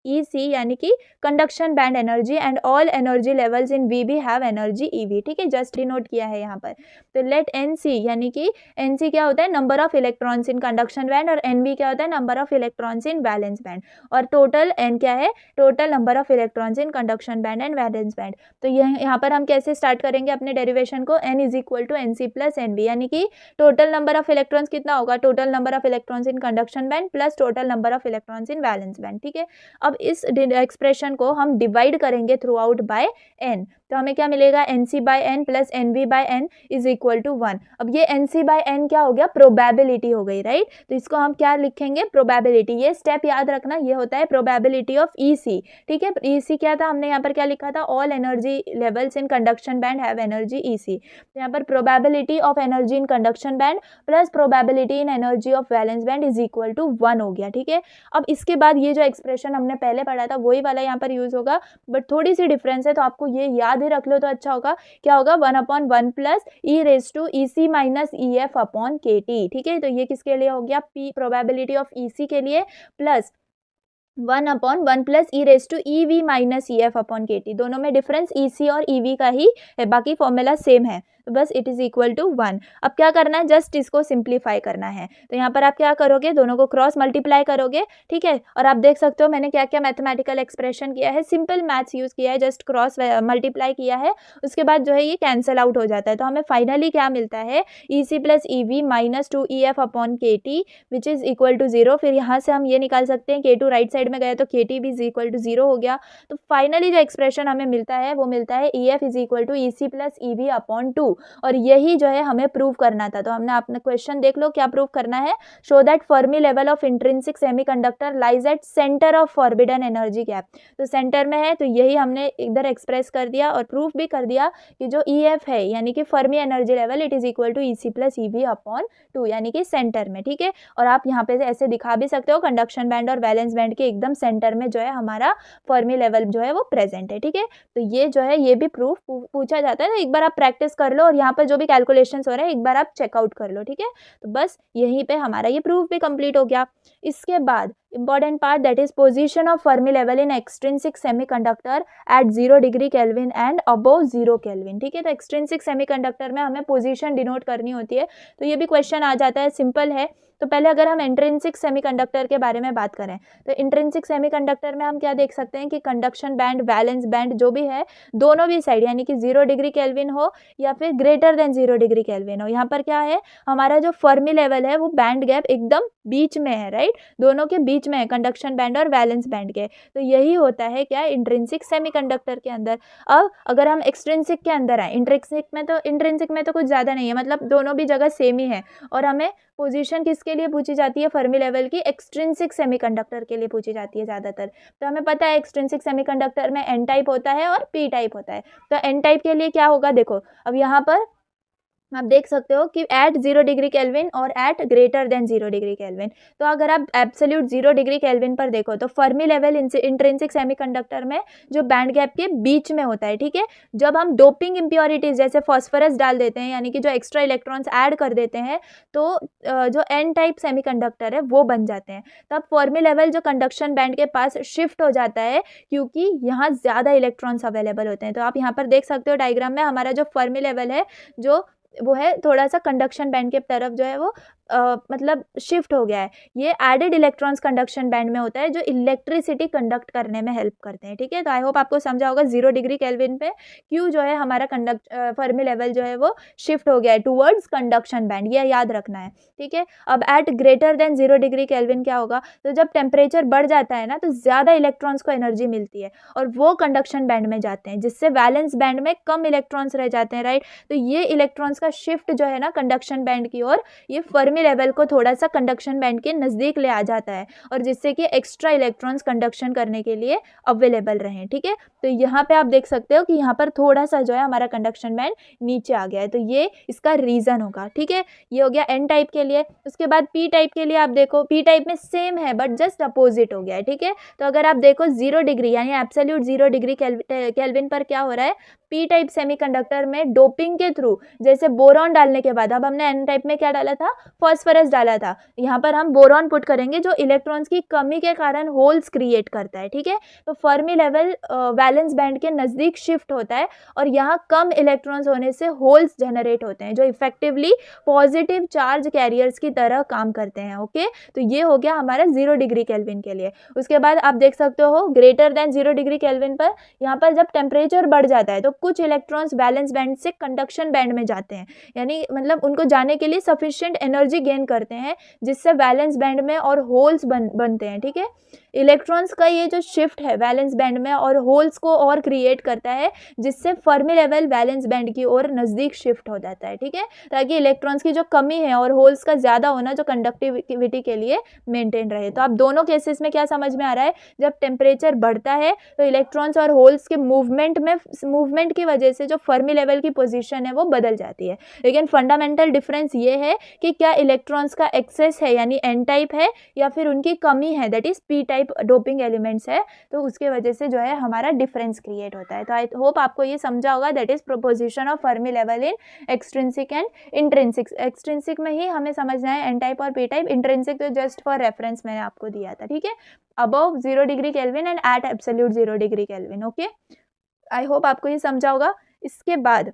EC यानी कि conduction band energy, and all energy levels in VB have energy EV। ठीक है, जस्ट डिनोट किया है यहाँ पर। तो लेट NC यानी कि NC क्या होता है, number of electrons in conduction band, और NB क्या होता है, number of electrons in valence band, और टोटल N क्या है, total number of electrons in conduction band and valence band. तो यहाँ पर हम कैसे स्टार्ट करेंगे अपने डेरिवेशन को, N is equal to NC plus NB, यानी कि टोटल नंबर ऑफ इलेक्ट्रॉन्स कितना होगा, total number of electrons in conduction band plus total number of electrons in valence band. ठीक है, अब इस एक्सप्रेशन को हम डिवाइड करेंगे थ्रू आउट बाय n, तो हमें क्या मिलेगा, NC/n plus NV/n is equal to 1। अब ये NC/n क्या हो गया, प्रोबेबिलिटी हो गई, राइट। तो इसको हम क्या लिखेंगे, प्रोबेबिलिटी। ये स्टेप याद रखना, ये होता है प्रोबेबिलिटी ऑफ EC। ठीक है, EC क्या था, हमने यहाँ पर क्या लिखा था, all energy levels in conduction band have energy EC। तो यहाँ पर probability of energy in conduction band plus probability in energy of valence band is equal to 1 हो गया। ठीक है, अब इसके बाद ये जो एक्सप्रेशन हमने पहले पढ़ा था वही वाला यहाँ पर यूज होगा, बट थोड़ी सी डिफरेंस है, तो आपको ये याद ही रख लो तो अच्छा होगा। क्या होगा, 1/1 plus E raise to EC minus EF upon KT। ठीक है, तो ये किसके लिए हो गया, P प्रोबेबिलिटी ऑफ EC के लिए, plus 1/1 plus E raise to EV minus EF upon KT। दोनों में डिफरेंस EC और EV का ही है, बाकी फॉर्मूला सेम है, तो बस इट इज इक्वल टू 1। अब क्या करना है, जस्ट इसको सिंप्लीफाई करना है। तो यहाँ पर आप क्या करोगे, दोनों को क्रॉस मल्टीप्लाई करोगे। ठीक है, और आप देख सकते हो मैंने क्या क्या मैथमेटिकल एक्सप्रेशन किया है, सिंपल मैथ्स यूज किया है, जस्ट क्रॉस मल्टीप्लाई किया है, उसके बाद जो है ये कैंसिल आउट हो जाता है। तो हमें फाइनली क्या मिलता है, EC plus EV minus 2EF upon KT which is equal to 0। फिर यहाँ से हम ये निकाल सकते हैं, K2 राइट साइड में गया तो KT भी इज इक्वल टू 0 हो गया। तो फाइनली जो एक्सप्रेशन हमें मिलता है वो मिलता है EF is equal to EC plus EV upon 2, और यही जो है हमें प्रूव करना था। तो हमने अपना क्वेश्चन देख लो, क्या प्रूव करना है, show that Fermi level of intrinsic semiconductor lies at centre of forbidden energy gap. तो सेंटर में है, तो यही हमने इधर एक्सप्रेस कर दिया और प्रूफ भी कर दिया कि जो EF है यानी कि Fermi energy level, it is equal to EC plus EV upon 2, यानी कि सेंटर में। ठीक है, और आप यहाँ पे ऐसे दिखा भी सकते हो, कंडक्शन बैंड और वैलेंस बैंड के एकदम सेंटर में जो है हमारा फर्मी लेवल जो है वो प्रेजेंट है। ठीक है, तो ये जो है ये भी प्रूफ पूछा जाता है, तो एक बार आप प्रैक्टिस कर लो और यहाँ पर जो भी कैलकुलेशंस हो रहे हैं एक बार आप चेकआउट कर लो। ठीक है, तो बस यहीं पे हमारा ये प्रूफ भी कंप्लीट हो गया। इसके बाद important part, that is position of Fermi level in extrinsic semiconductor at 0 degree Kelvin and above 0 kelvin. ठीक है, तो एक्सट्रिंसिक सेमीकंडक्टर में हमें पोजीशन डिनोट करनी होती है, तो ये भी क्वेश्चन आ जाता है, सिंपल है। तो पहले अगर हम इंट्रिंसिक सेमीकंडक्टर के बारे में बात करें तो इंट्रिंसिक सेमीकंडक्टर में हम क्या देख सकते हैं कि कंडक्शन बैंड, वैलेंस बैंड जो भी है, दोनों भी साइड यानी कि 0 डिग्री केल्विन हो या फिर ग्रेटर देन 0 डिग्री केल्विन हो, यहाँ पर क्या है, हमारा जो फर्मी लेवल है वो बैंड गैप एकदम बीच में है, राइट, दोनों के बीच में है, कंडक्शन बैंड और वैलेंस बैंड के। तो यही होता है क्या, इंट्रिंसिक सेमीकंडक्टर के अंदर। अब अगर हम एक्सट्रिंसिक के अंदर आए, इंट्रिंसिक में तो कुछ ज़्यादा नहीं है, मतलब दोनों भी जगह सेम ही है, और हमें पोजीशन किसके लिए पूछी जाती है, फर्मी लेवल की एक्सट्रिंसिक सेमीकंडक्टर के लिए पूछी जाती है ज़्यादातर। तो हमें पता है एक्सट्रिंसिक सेमीकंडक्टर में एन टाइप होता है और पी टाइप होता है। तो एन टाइप के लिए क्या होगा, देखो अब यहाँ पर आप देख सकते हो कि एट 0 डिग्री केल्विन और at greater than 0 degree kelvin. तो अगर आप एब्सोल्यूट 0 डिग्री केल्विन पर देखो तो फर्मी लेवल इंट्रिंसिक सेमीकंडक्टर में जो बैंड गैप के बीच में होता है। ठीक है, जब हम डोपिंग इम्प्योरिटीज जैसे फॉस्फोरस डाल देते हैं, यानी कि जो एक्स्ट्रा इलेक्ट्रॉन्स ऐड कर देते हैं, तो जो एन टाइप सेमीकंडक्टर है वो बन जाते हैं। तब फर्मी लेवल जो कंडक्शन बैंड के पास शिफ्ट हो जाता है, क्योंकि यहाँ ज़्यादा इलेक्ट्रॉन्स अवेलेबल होते हैं। तो आप यहाँ पर देख सकते हो डायग्राम में, हमारा जो फर्मी लेवल है जो वो है थोड़ा सा कंडक्शन बैंड के तरफ जो है वो मतलब शिफ्ट हो गया है। ये एडेड इलेक्ट्रॉन्स कंडक्शन बैंड में होता है जो इलेक्ट्रिसिटी कंडक्ट करने में हेल्प करते हैं। ठीक है, तो आई होप आपको समझा होगा 0 डिग्री केल्विन पे क्यों जो है हमारा फर्मी लेवल जो है वो शिफ्ट हो गया है टूवर्ड्स कंडक्शन बैंड, ये याद रखना है। ठीक है, अब at greater than 0 degree kelvin क्या होगा, तो जब टेम्परेचर बढ़ जाता है ना तो ज़्यादा इलेक्ट्रॉन्स को एनर्जी मिलती है और वो कंडक्शन बैंड में जाते हैं, जिससे वैलेंस बैंड में कम इलेक्ट्रॉन्स रह जाते हैं, राइट। तो ये इलेक्ट्रॉन्स का शिफ्ट जो है ना कंडक्शन बैंड की ओर, ये फर्मी लेवल को थोड़ा सा कंडक्शन बैंड के नज़दीक ले आ जाता है, और जिससे कि एक्स्ट्रा इलेक्ट्रॉन्स कंडक्शन करने के लिए अवेलेबल रहें। ठीक है, तो यहाँ पे आप देख सकते हो कि यहाँ पर थोड़ा सा जो है हमारा कंडक्शन बैंड नीचे आ गया है, तो ये इसका रीज़न होगा। ठीक है, ये हो गया एन टाइप के लिए। उसके बाद पी टाइप के लिए आप देखो, पी टाइप में सेम है बट जस्ट अपोजिट हो गया है। ठीक है, तो अगर आप देखो 0 डिग्री यानी एब्सोल्यूट 0 डिग्री केल्विन पर क्या हो रहा है, पी टाइप सेमीकंडक्टर में डोपिंग के थ्रू, जैसे बोरॉन डालने के बाद, अब हमने एन टाइप में क्या डाला था, फॉस्फोरस डाला था, यहाँ पर हम बोरॉन पुट करेंगे जो इलेक्ट्रॉन्स की कमी के कारण होल्स क्रिएट करता है। ठीक है, तो फर्मी लेवल वैलेंस बैंड के नज़दीक शिफ्ट होता है और यहाँ कम इलेक्ट्रॉन्स होने से होल्स जनरेट होते हैं जो इफेक्टिवली पॉजिटिव चार्ज कैरियर्स की तरह काम करते हैं। ओके, तो ये हो गया हमारा 0 डिग्री केल्विन के लिए। उसके बाद आप देख सकते हो ग्रेटर देन 0 डिग्री केल्विन पर, यहाँ पर जब टेम्परेचर बढ़ जाता है तो कुछ इलेक्ट्रॉन्स वैलेंस बैंड से कंडक्शन बैंड में जाते हैं, यानी मतलब उनको जाने के लिए सफिशिएंट एनर्जी गेन करते हैं, जिससे वैलेंस बैंड में और होल्स बनते हैं। ठीक है, इलेक्ट्रॉन्स का ये जो शिफ्ट है वैलेंस बैंड में और होल्स को और क्रिएट करता है, जिससे फर्मी लेवल वैलेंस बैंड की ओर नज़दीक शिफ्ट हो जाता है। ठीक है, ताकि इलेक्ट्रॉन्स की जो कमी है और होल्स का ज़्यादा होना जो कंडक्टिविटी के लिए मेंटेन रहे। तो आप दोनों केसेस में क्या समझ में आ रहा है, जब टेम्परेचर बढ़ता है तो इलेक्ट्रॉन्स और होल्स के मूवमेंट की वजह से जो फर्मी लेवल की पोजीशन है वो बदल जाती है। लेकिन फंडामेंटल डिफरेंस ये है कि क्या इलेक्ट्रॉन्स का एक्सेस है यानी एन टाइप है, या फिर उनकी कमी है that is P type doping elements है, तो उसके वजह से जो है हमारा डिफरेंस क्रिएट होता है। तो आई होप आपको ये समझा होगा, that is proposition of Fermi level in extrinsic and intrinsic. Extrinsic में ही हमें समझना है एन टाइप और पी टाइप, इंट्रिंसिक तो जस्ट फॉर रेफरेंस मैंने आपको दिया था। ठीक है, above 0 degree Kelvin and at absolute 0 degree Kelvin. Okay, I hope आपको ये समझा होगा। इसके बाद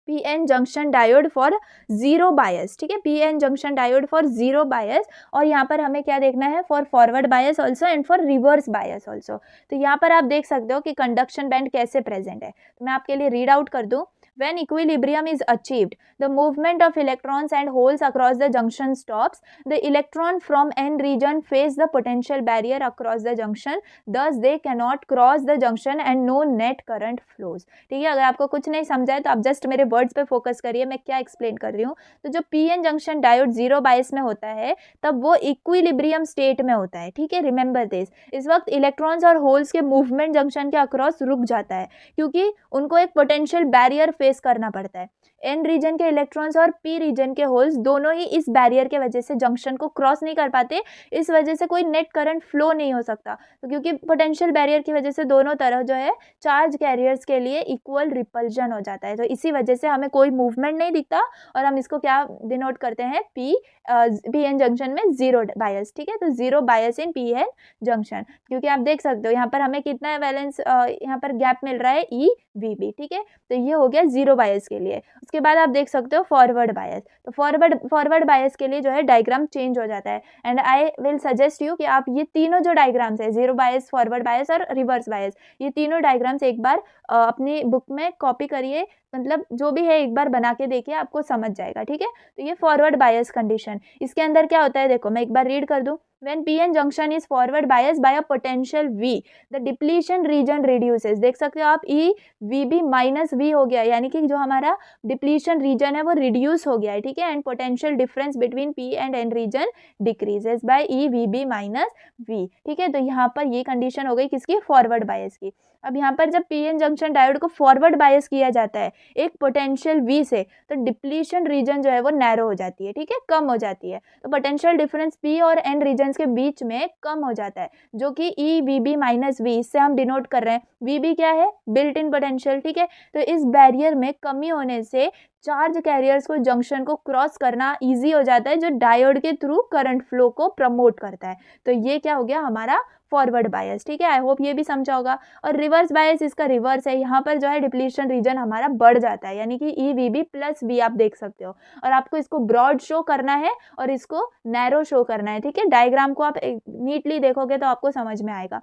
PN junction diode for zero bias. ठीक है, PN junction diode for zero bias, और यहाँ पर हमें क्या देखना है, for forward bias also and for reverse bias also. तो यहाँ पर आप देख सकते हो कि कंडक्शन बैंड कैसे प्रेजेंट है, तो मैं आपके लिए रीड आउट कर दूँ। When equilibrium is achieved, the movement of electrons and holes across the junction stops. The electron from n region face the potential barrier across the junction. Thus, they cannot cross the junction and no net current flows. ठीक है, अगर आपको कुछ नहीं समझा है तो आप जस्ट मेरे वर्ड्स पे फोकस करिए, मैं क्या एक्सप्लेन कर रही हूँ। तो जो पीएन जंक्शन डायोड जीरो बायस में होता है तब वो इक्विलिब्रियम स्टेट में होता है। ठीक है, रिमेंबर दिस। इस वक्त इलेक्ट्रॉन्स और होल्स के मूवमेंट जंक्शन के अक्रॉस रुक जाता है, क्योंकि उनको एक पोटेंशियल बैरियर फेस करना पड़ता है। एन रीजन के इलेक्ट्रॉन्स और पी रीजन के होल्स दोनों ही इस बैरियर के वजह से जंक्शन को क्रॉस नहीं कर पाते, इस वजह से कोई नेट करंट फ्लो नहीं हो सकता। तो क्योंकि पोटेंशियल बैरियर की वजह से दोनों तरफ जो है चार्ज कैरियर्स के लिए इक्वल रिपल्जन हो जाता है, तो इसी वजह से हमें कोई मूवमेंट नहीं दिखता और हम इसको क्या डिनोट करते हैं, पी एन जंक्शन में जीरो बायस। ठीक है, तो zero bias in P N junction, क्योंकि आप देख सकते हो यहाँ पर हमें कितना वैलेंस यहाँ पर गैप मिल रहा है ई वी बी। ठीक है, तो ये हो गया जीरो बायस के लिए। उसके बाद आप देख सकते हो फॉरवर्ड बायस, तो फॉरवर्ड बायस के लिए जो है डायग्राम चेंज हो जाता है। And I will suggest you कि आप ये तीनों जो डायग्राम्स है, जीरो बायस, फॉरवर्ड बायस और रिवर्स बायस, ये तीनों डायग्राम्स एक बार अपनी बुक में कॉपी करिए, मतलब जो भी है एक बार बना के देखिए, आपको समझ जाएगा। ठीक है, तो ये फॉरवर्ड बायस कंडीशन, इसके अंदर क्या होता है देखो, मैं एक बार रीड कर दूं। When PN junction is forward biased by a potential V, the depletion region reduces। देख सकते हो आप, E VB माइनस V हो गया, यानी कि जो हमारा डिप्लीशन रीजन है वो रिड्यूस हो गया है। ठीक है, and potential difference between P and N region decreases by E VB minus V। ठीक है, तो यहाँ पर ये कंडीशन हो गई किसकी, फॉरवर्ड बायस की। अब यहाँ पर जब PN जंक्शन डायोड को फॉरवर्ड बायस किया जाता है एक पोटेंशियल V से, तो डिप्लीशन रीजन जो है वो नैरो हो जाती है। ठीक है, कम हो जाती है, तो पोटेंशियल डिफरेंस P और N रीजन के बीच में कम हो जाता है, जो कि E V B minus V, इससे हम डिनोट कर रहे हैं। वी बी क्या है, बिल्ट इन पोटेंशियल। ठीक है, तो इस बैरियर में कमी होने से चार्ज कैरियर्स को जंक्शन को क्रॉस करना इजी हो जाता है, जो डायोड के थ्रू करंट फ्लो को प्रमोट करता है। तो ये क्या हो गया हमारा फॉरवर्ड बायस। ठीक है, आई होप ये भी समझा होगा। और रिवर्स बायस इसका रिवर्स है, यहाँ पर जो है डिप्लीशन रीजन हमारा बढ़ जाता है, यानी कि E V B plus V आप देख सकते हो, और आपको इसको ब्रॉड शो करना है और इसको नैरो शो करना है। ठीक है, डायग्राम को आप नीटली देखोगे तो आपको समझ में आएगा।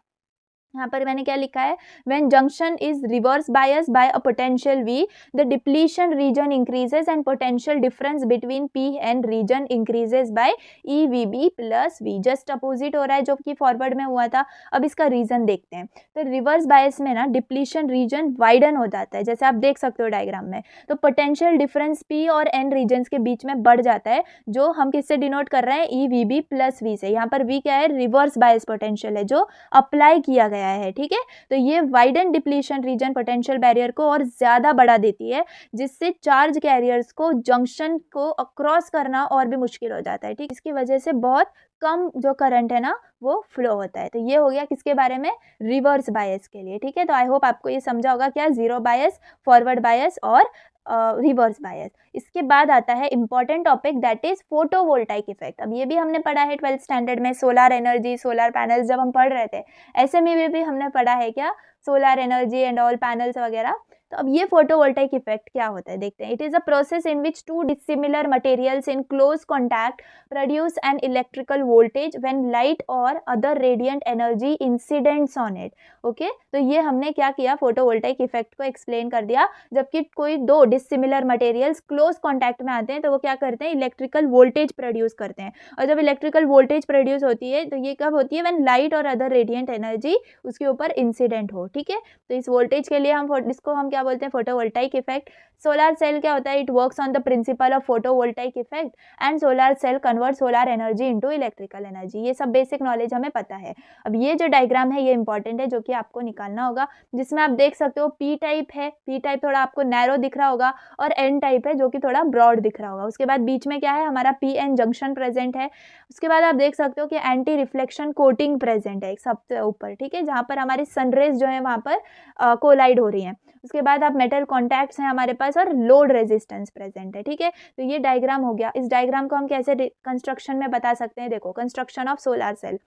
यहाँ पर मैंने क्या लिखा है, when junction is reverse biased by a potential V, the depletion region increases and potential difference between P and region increases by EVB plus V। Just opposite हो रहा है जो कि फॉरवर्ड में हुआ था। अब इसका रीजन देखते हैं, तो रिवर्स बायस में ना डिप्लीशन रीजन वाइडन हो जाता है, जैसे आप देख सकते हो डायग्राम में। तो पोटेंशियल डिफरेंस P और N रीजन के बीच में बढ़ जाता है, जो हम किससे डिनोट कर रहे हैं, EVB प्लस V से। यहाँ पर V क्या है, रिवर्स बायस पोटेंशियल है जो अप्लाई किया गया है। ठीक है, तो ये widen depletion region potential barrier को और ज्यादा बढ़ा देती है, जिससे चार्ज कैरियर्स को जंक्शन को क्रॉस करना और भी मुश्किल हो जाता है। ठीक, इसकी वजह से बहुत कम जो करंट है ना वो फ्लो होता है। तो ये हो गया किसके बारे में, रिवर्स बायस के लिए। ठीक है, तो आई होप आपको ये समझा होगा क्या, जीरो बायस, फॉरवर्ड बायस और रिवर्स बायस। इसके बाद आता है important topic, that is photovoltaic effect. अब ये भी हमने पढ़ा है 12th स्टैंडर्ड में, सोलर एनर्जी, सोलर पैनल्स जब हम पढ़ रहे थे, एसएमई में भी हमने पढ़ा है क्या, solar energy and all panels वगैरह। तो अब ये फोटोवोल्टाइक इफेक्ट क्या होता है देखते हैं। It is a process in which two dissimilar materials in close contact produce an electrical voltage when light और other radiant energy incidents on it. Okay, तो ये हमने क्या किया, फोटोवोल्टाइक इफेक्ट को एक्सप्लेन कर दिया। जबकि कोई दो डिसिमिलर मटेरियल्स क्लोज कॉन्टैक्ट में आते हैं तो वो क्या करते हैं, इलेक्ट्रिकल वोल्टेज प्रोड्यूस करते हैं। और जब इलेक्ट्रिकल वोल्टेज प्रोड्यूस होती है तो ये कब होती है, व्हेन लाइट और अदर रेडिएंट एनर्जी उसके ऊपर इंसिडेंट हो। ठीक है, तो इस वोल्टेज के लिए इसको हम क्या बोलते हैं, फोटोवोल्टाइक इफेक्ट। सोलर सेल क्या होता है, it works on the principle of photovoltaic effect and solar cell convert solar energy into electrical energy. ये सब बेसिक नॉलेज हमें पता है। अब ये जो डायग्राम है ये इंपॉर्टेंट है, जो कि आपको निकालना होगा, जिसमें आप देख सकते हो पी टाइप है, पी टाइप थोड़ा आपको नैरो दिख रहा होगा, और एन टाइप है जो कि थोड़ा ब्रॉड दिख रहा होगा। उसके बाद बीच में क्या है, हमारा पी एन जंक्शन प्रेजेंट है। उसके बाद आप देख सकते हो कि एंटी रिफ्लेक्शन कोटिंग प्रेजेंट है एक सबसे ऊपर। ठीक है, जहाँ पर हमारी सनरेज जो है वहाँ पर कोलाइड हो रही हैं। उसके बाद आप मेटल कॉन्टैक्ट्स हैं हमारे पास, और लोड रेजिस्टेंस प्रेजेंट है। ठीक है, तो ये डायग्राम हो गया। इस डायग्राम को हम कैसे कंस्ट्रक्शन में बता सकते हैं, देखो, construction of solar cell.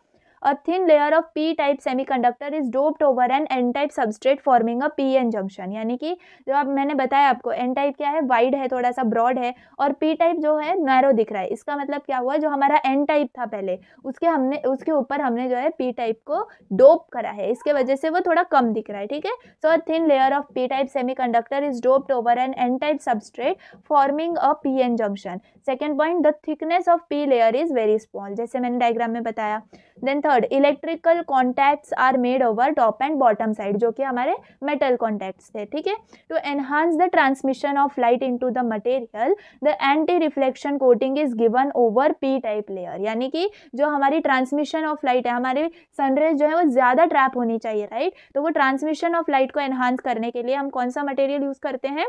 A thin layer of p-type semiconductor is doped over an n-type substrate forming a p-n junction। यानी कि जो अब मैंने बताया आपको, n-type क्या है, वाइड है, थोड़ा सा ब्रॉड है, और p-type जो है नैरो दिख रहा है। इसका मतलब क्या हुआ, जो हमारा n-type था पहले, उसके ऊपर हमने जो है p-type को डोप करा है, इसके वजह से वो थोड़ा कम दिख रहा है। ठीक है, सो a thin layer of p-type semiconductor is doped over an n-type substrate forming a p-n junction। Second point, the thickness of p layer is very small, जैसे मैंने डायग्राम में बताया। Then third, electrical contacts are made over top and bottom side, जो कि हमारे metal contacts थे। ठीक है, to enhance the transmission of light into the material, the anti reflection coating is given over P type layer. यानी कि जो हमारी ट्रांसमिशन ऑफ लाइट है, हमारी सनरेज जो है वो ज्यादा ट्रैप होनी चाहिए, राइट। तो वो ट्रांसमिशन ऑफ लाइट को एनहांस करने के लिए हम कौन सा मटेरियल यूज करते हैं,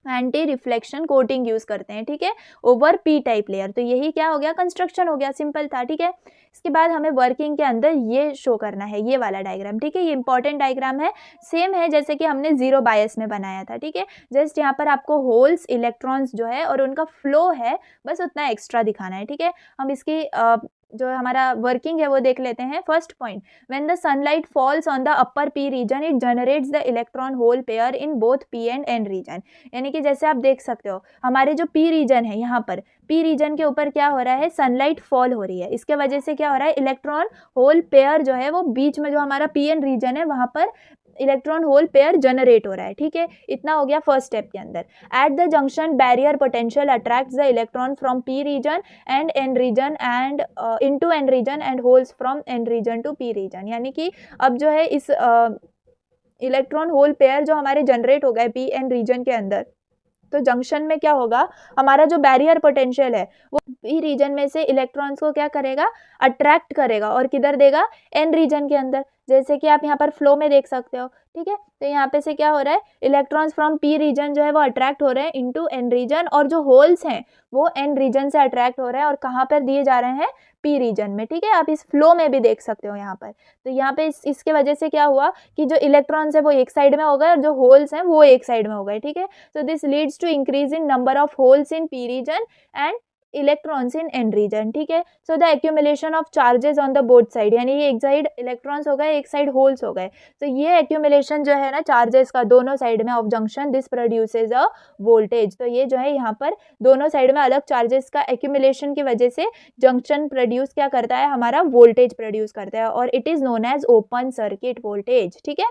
एंटी रिफ्लेक्शन कोटिंग यूज करते हैं, ठीक है, ओवर पी टाइप लेयर। तो यही क्या हो गया, कंस्ट्रक्शन हो गया, सिंपल था, ठीक है। इसके बाद हमें वर्किंग के अंदर ये शो करना है, ये वाला डायग्राम, ठीक है। ये इंपॉर्टेंट डायग्राम है, सेम है जैसे कि हमने जीरो बायस में बनाया था, ठीक है। जस्ट यहाँ पर आपको होल्स, इलेक्ट्रॉन्स जो है और उनका फ्लो है, बस उतना एक्स्ट्रा दिखाना है, ठीक है। हम इसकी जो हमारा वर्किंग है वो देख लेते हैं। First point, when the sunlight falls on the upper P region it generates the electron hole pair in both P and N region. यानी कि जैसे आप देख सकते हो हमारे जो पी रीजन है, यहाँ पर पी रीजन के ऊपर क्या हो रहा है, सनलाइट फॉल हो रही है, इसके वजह से क्या हो रहा है, इलेक्ट्रॉन होल पेयर जो है वो बीच में जो हमारा पी एन रीजन है वहाँ पर इलेक्ट्रॉन होल पेयर जनरेट हो रहा है, ठीक है। इतना हो गया फर्स्ट स्टेप के अंदर। At the junction barrier potential attracts the electron from P region and N region and into N region and holes from N region to P region. यानी कि अब जो है इस इलेक्ट्रॉन होल पेयर जो हमारे जनरेट हो गए पी एन रीजन के अंदर, तो जंक्शन में क्या होगा, हमारा जो बैरियर पोटेंशियल है वो पी रीजन में से इलेक्ट्रॉन्स को क्या करेगा, अट्रैक्ट करेगा और किधर देगा, एन रीजन के अंदर, जैसे कि आप यहाँ पर फ्लो में देख सकते हो, ठीक है। तो यहाँ पे से क्या हो रहा है, इलेक्ट्रॉन्स फ्रॉम पी रीजन जो है वो अट्रैक्ट हो रहे हैं इनटू एन रीजन, और जो होल्स हैं वो एन रीजन से अट्रैक्ट हो रहे हैं और कहाँ पर दिए जा रहे हैं, पी रीजन में, ठीक है। आप इस फ्लो में भी देख सकते हो यहाँ पर। तो यहाँ पे इसके वजह से क्या हुआ कि जो इलेक्ट्रॉन्स है वो एक साइड में हो गए और जो होल्स हैं वो एक साइड में हो गए, ठीक है। So this leads to increase in number of holes in p region and electrons in N region, ठीक है। So the accumulation of charges on the both side, यानी ये एक साइड इलेक्ट्रॉन्स हो गए, एक साइड होल्स हो गए, तो ये एक्यूमुलेशन जो है ना चार्जेस का दोनों साइड में of junction, this produces a voltage. तो ये जो है यहाँ पर दोनों साइड में अलग चार्जेस का एक्यूमुलेशन की वजह से जंक्शन प्रोड्यूस क्या करता है, हमारा वोल्टेज प्रोड्यूस करता है, और it is known as open circuit voltage, ठीक है।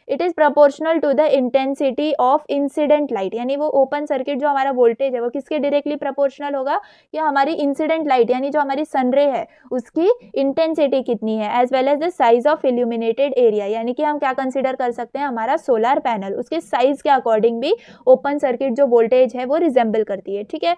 It is proportional to the intensity of incident light, यानी वो ओपन सर्किट जो हमारा वोल्टेज है वो किसके डायरेक्टली प्रोपोर्शनल होगा, या हमारी इंसिडेंट लाइट यानी जो हमारी सनरे है उसकी इंटेंसिटी कितनी है, as well as the size of illuminated area, यानी कि हम क्या कंसीडर कर सकते हैं, हमारा सोलर पैनल उसके साइज के अकॉर्डिंग भी ओपन सर्किट जो वोल्टेज है वो रिजेंबल करती है, ठीक है।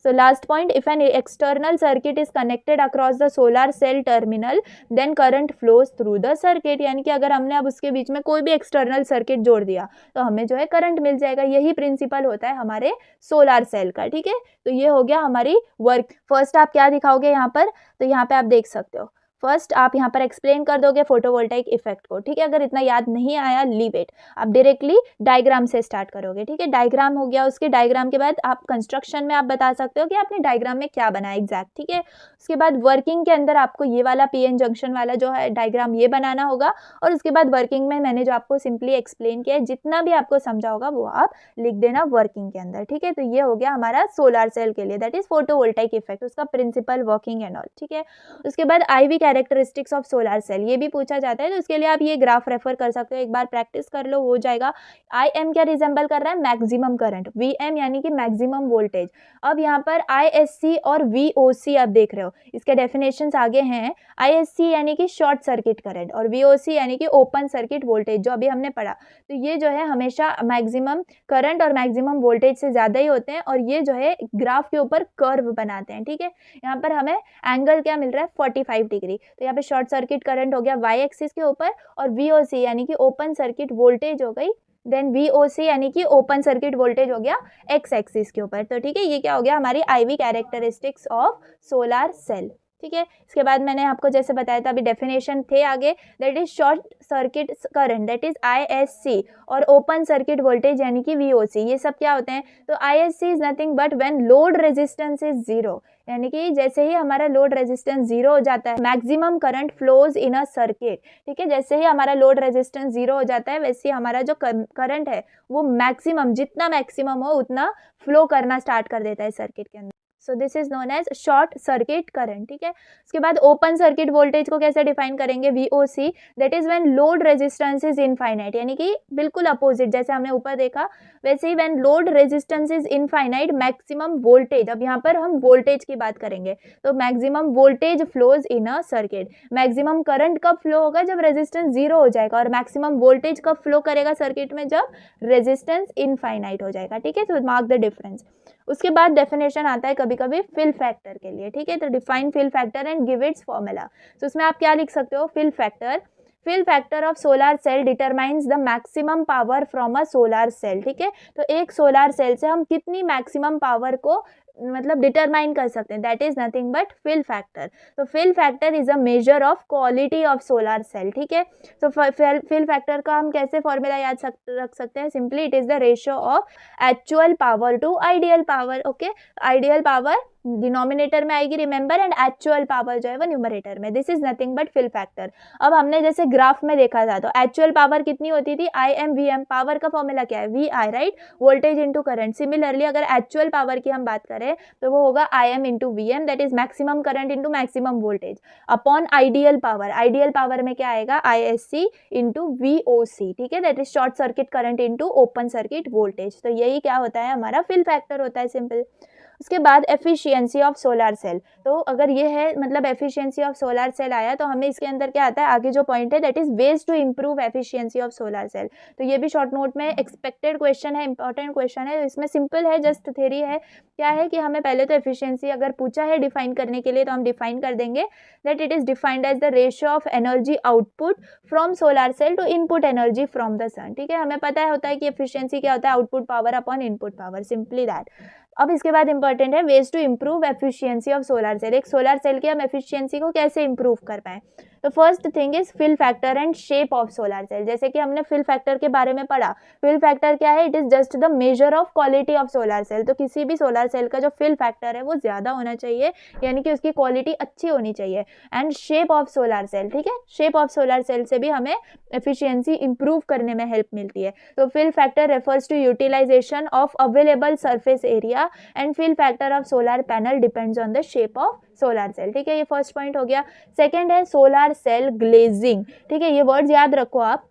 So last point, if an external circuit is connected across the solar cell terminal, then current flows through the circuit, यानी कि अगर हमने अब उसके बीच में कोई भी एक्सटर्नल सर्किट जोड़ दिया तो हमें जो है करंट मिल जाएगा। यही प्रिंसिपल होता है हमारे सोलर सेल का, ठीक है। तो ये हो गया हमारी वर्क। फर्स्ट आप क्या दिखाओगे यहाँ पर, तो यहाँ पे आप देख सकते हो, फर्स्ट आप यहाँ पर एक्सप्लेन कर दोगे फोटोवोल्टाइक इफेक्ट को, ठीक है। अगर इतना याद नहीं आया लीव इट, आप डायरेक्टली डायग्राम से स्टार्ट करोगे, ठीक है। डायग्राम हो गया, उसके डायग्राम के बाद आप कंस्ट्रक्शन में आप बता सकते हो कि आपने डायग्राम में क्या बनाया एग्जैक्ट, ठीक है। उसके बाद वर्किंग के अंदर आपको ये वाला पीएन जंक्शन वाला जो है डायग्राम ये बनाना होगा, और उसके बाद वर्किंग में मैंने जो आपको सिंपली एक्सप्लेन किया है, जितना भी आपको समझा होगा वो आप लिख देना वर्किंग के अंदर, ठीक है। तो ये हो गया हमारा सोलर सेल के लिए, दैट इज फोटोवोल्टाइक इफेक्ट, उसका प्रिंसिपल, वर्किंग एंड ऑल, ठीक है। उसके बाद IV characteristics of solar cell, ये भी पूछा जाता है, तो उसके लिए आप ये ग्राफ रेफर कर सकते हो, एक बार प्रैक्टिस कर लो हो जाएगा। IM क्या रिजेंबल कर रहा है, मैक्सिमम करंट, VM यानी कि मैक्सिमम वोल्टेज। अब यहाँ पर ISC और VOC आप देख रहे हो, इसके डेफिनेशंस आगे हैं। ISC यानी कि शॉर्ट सर्किट करंट और VOC यानी कि ओपन सर्किट वोल्टेज, जो अभी हमने पढ़ा। तो ये जो है हमेशा मैक्सिमम करंट और मैक्सिमम वोल्टेज से ज़्यादा ही होते हैं, और ये जो है ग्राफ के ऊपर कर्व बनाते हैं, ठीक है। यहाँ पर हमें एंगल क्या मिल रहा है, 45 डिग्री। तो यहाँ पे शॉर्ट सर्किट करंट हो गया y एक्सिस के ऊपर, और VOC यानी कि ओपन सर्किट वोल्टेज हो गई, देन VOC यानी कि ओपन सर्किट वोल्टेज हो गया x एक्सिस के ऊपर। तो ठीक है, ये क्या हो गया हमारी IV characteristics of solar cell, ठीक है। इसके बाद मैंने आपको जैसे बताया था, अभी डेफिनेशन थे आगे, that is short circuit current that is ISC, और ओपन सर्किट वोल्टेज यानी कि VOC, ये सब क्या होते हैं। तो ISC is nothing but when load resistance is zero, यानी कि जैसे ही हमारा लोड रेजिस्टेंस जीरो हो जाता है, maximum current flows in a circuit, ठीक है। जैसे ही हमारा लोड रेजिस्टेंस जीरो हो जाता है, वैसे ही हमारा जो करंट है वो मैक्सिमम, जितना मैक्सिमम हो उतना फ्लो करना स्टार्ट कर देता है सर्किट के अंदर। So this is known as short circuit current, ठीक है। उसके बाद ओपन सर्किट वोल्टेज को कैसे डिफाइन करेंगे, VOC, that is when load resistance is infinite, यानी कि बिल्कुल अपोजिट, जैसे हमने ऊपर देखा वैसे ही when load resistance is infinite maximum voltage, अब यहाँ पर हम वोल्टेज की बात करेंगे, तो maximum voltage flows in a circuit. Maximum current कब फ्लो होगा, जब रेजिस्टेंस जीरो हो जाएगा, और मैक्सिमम वोल्टेज कब फ्लो करेगा सर्किट में, जब रेजिस्टेंस इनफाइनाइट हो जाएगा, ठीक है। तो मार्क द डिफरेंस। उसके बाद डेफिनेशन आता है कभी कभी फिल फैक्टर के लिए, ठीक है। तो define fill factor and give its formula. तो उसमें आप क्या लिख सकते हो, fill fill factor of solar cell determines the maximum power from a solar cell, ठीक है। तो एक सोलर सेल से हम कितनी मैक्सिमम पावर को मतलब डिटरमाइन कर सकते हैं, that is nothing but fill factor. तो fill factor is a measure of quality of solar cell, ठीक है। तो फिल फैक्टर का हम कैसे फॉर्मूला याद रख सकते हैं, simply it is the ratio of actual power to ideal power, okay. Ideal power denominator में आएगी रिमेंबर, एंड एक्चुअल पावर जो है वो न्यूमरेटर में, this is nothing but fill factor. अब हमने जैसे ग्राफ में देखा था, तो एक्चुअल पावर कितनी होती थी, I M V M, power का फॉर्मूला क्या है, V I, right, voltage into current. Similarly अगर एक्चुअल पावर की हम बात करें तो वो होगा I M into V M, that is maximum current into maximum voltage, upon ideal power. Ideal power में क्या आएगा, I S C into V O C, ठीक है, that is short circuit current into open circuit voltage. तो यही क्या होता है, हमारा फिल फैक्टर होता है, सिंपल। उसके बाद एफिशिएंसी ऑफ सोलर सेल, तो अगर ये है मतलब एफिशिएंसी ऑफ सोलर सेल आया तो हमें इसके अंदर क्या आता है, आगे जो पॉइंट है that is ways to improve efficiency of solar cell. तो ये भी शॉर्ट नोट में एक्सपेक्टेड क्वेश्चन है, इंपॉर्टेंट क्वेश्चन है। इसमें सिंपल है, जस्ट थ्योरी है। क्या है कि हमें पहले तो एफिशिएंसी अगर पूछा है डिफाइन करने के लिए तो हम डिफाइन कर देंगे that it is defined as the ratio of energy output from solar cell to input energy from the sun, ठीक है। हमें पता है होता है कि एफिशिएंसी क्या होता है, output power upon input power, simply that. अब इसके बाद इंपॉर्टेंट है ways to improve efficiency of solar cell. एक सोलर सेल की हम एफिशिएंसी को कैसे इंप्रूव कर पाए, तो first thing is fill factor and shape of solar cell. जैसे कि हमने फिल फैक्टर के बारे में पढ़ा, फिल फैक्टर क्या है, it is just the measure of quality of solar cell. तो किसी भी सोलर सेल का जो फिल फैक्टर है वो ज्यादा होना चाहिए, यानी कि उसकी क्वालिटी अच्छी होनी चाहिए। And shape of solar cell, ठीक है, शेप ऑफ सोलर सेल से भी हमें एफिशिएंसी इंप्रूव करने में हेल्प मिलती है। तो fill factor refers to utilization of available surface area and fill factor of solar panel depends on the shape of solar cell, ठीक है। ये फर्स्ट पॉइंट हो गया। सेकंड है सोलर सेल ग्लेजिंग, ठीक है, ये वर्ड्स याद रखो आप।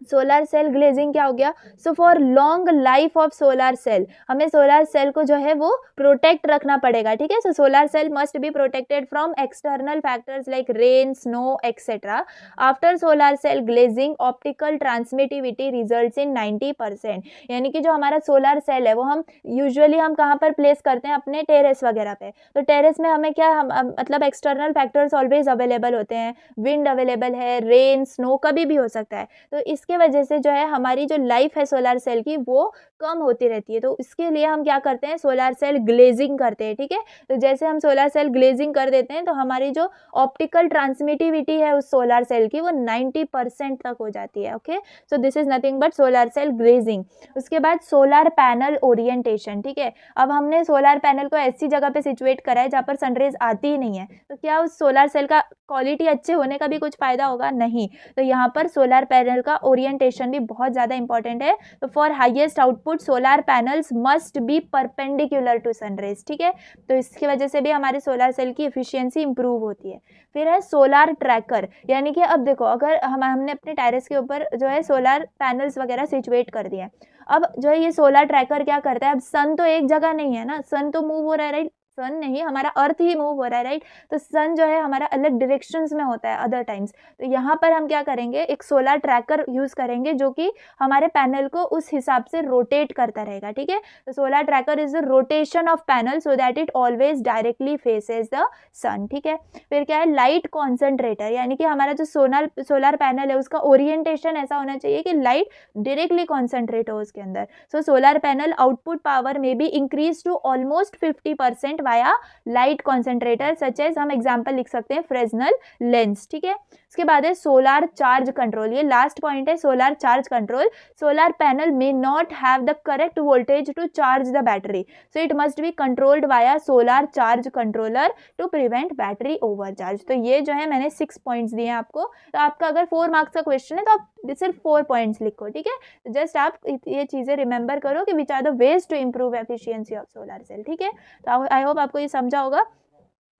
सोलर सेल ग्लेजिंग क्या हो गया, so for long life of solar cell, हमें सोलर सेल को जो है वो प्रोटेक्ट रखना पड़ेगा, ठीक है। So solar cell must be protected from external factors like rain, snow etcetera. After solar cell glazing optical transmittivity results in 90%, यानी कि जो हमारा सोलर सेल है वो हम यूजुअली हम कहाँ पर प्लेस करते हैं, अपने टेरेस वगैरह पे। तो टेरेस में हमें क्या मतलब एक्सटर्नल फैक्टर्स ऑलवेज अवेलेबल होते हैं, विंड अवेलेबल है, रेन, स्नो कभी भी हो सकता है। तो इसके वजह से जो है हमारी जो लाइफ है सोलर सेल की वो कम होती रहती है। तो इसके लिए हम क्या करते हैं, सोलर सेल ग्लेजिंग करते हैं, ठीक है। तो जैसे हम सोलर सेल ग्लेजिंग कर देते हैं तो हमारी जो ऑप्टिकल ट्रांसमिटिविटी है उस सोलर सेल की वो 90% तक हो जाती है, okay. So this is nothing but solar cell glazing. उसके बाद सोलर पैनल ओरिएंटेशन, ठीक है। अब हमने सोलर पैनल को ऐसी जगह पे सिचुएट करा है जहाँ पर सनरेज आती ही नहीं है, तो क्या उस सोलर सेल का क्वालिटी अच्छे होने का भी कुछ फायदा होगा, नहीं। तो यहाँ पर सोलर पैनल का ओरिएंटेशन भी बहुत ज़्यादा इंपॉर्टेंट है। तो for highest output solar panels must be perpendicular to sunrays, ठीक है। तो इसकी वजह से भी हमारे सोलर सेल की एफिशिएंसी इंप्रूव होती है। फिर है सोलर ट्रैकर, यानी कि अब देखो अगर हमने अपने टेरेस के ऊपर जो है सोलर पैनल्स वगैरह सिचुएट कर दिए, अब जो है ये सोलर ट्रैकर क्या करता है, अब सन तो एक जगह नहीं है ना, सन तो मूव हो रहा है, राइट, सन नहीं, हमारा अर्थ ही मूव हो रहा है, राइट। तो सन जो है हमारा अलग डायरेक्शंस में होता है अदर टाइम्स। तो यहाँ पर हम क्या करेंगे, एक सोलर ट्रैकर यूज करेंगे जो कि हमारे पैनल को उस हिसाब से रोटेट करता रहेगा, ठीक है। तो solar tracker is the rotation of panel so that it always directly faces the sun, ठीक है। फिर क्या है, लाइट कॉन्सेंट्रेटर, यानी कि हमारा जो सोलर पैनल है उसका ओरिएंटेशन ऐसा होना चाहिए कि लाइट डायरेक्टली कॉन्सेंट्रेट हो उसके अंदर। So solar panel output power में be increase to almost 50% via light concentrator such as, हम एग्जांपल लिख सकते हैं फ्रेस्नेल लेंस, ठीक है। इसके बाद है सोलर चार्ज कंट्रोल, ये लास्ट पॉइंट है, solar charge control. Solar panel may not have the correct voltage to charge the battery, so it must be controlled via solar charge controller to prevent battery overcharge. तो ये जो है मैंने 6 points दिए हैं आपको। तो आपका अगर 4 मार्क्स का क्वेश्चन है तो आप सिर्फ 4 पॉइंट्स लिखो, ठीक है। जस्ट आप ये चीजें रिमेंबर करो कि which are the ways to improve efficiency of solar cell, ठीक है। तो आई होप आपको ये समझा होगा।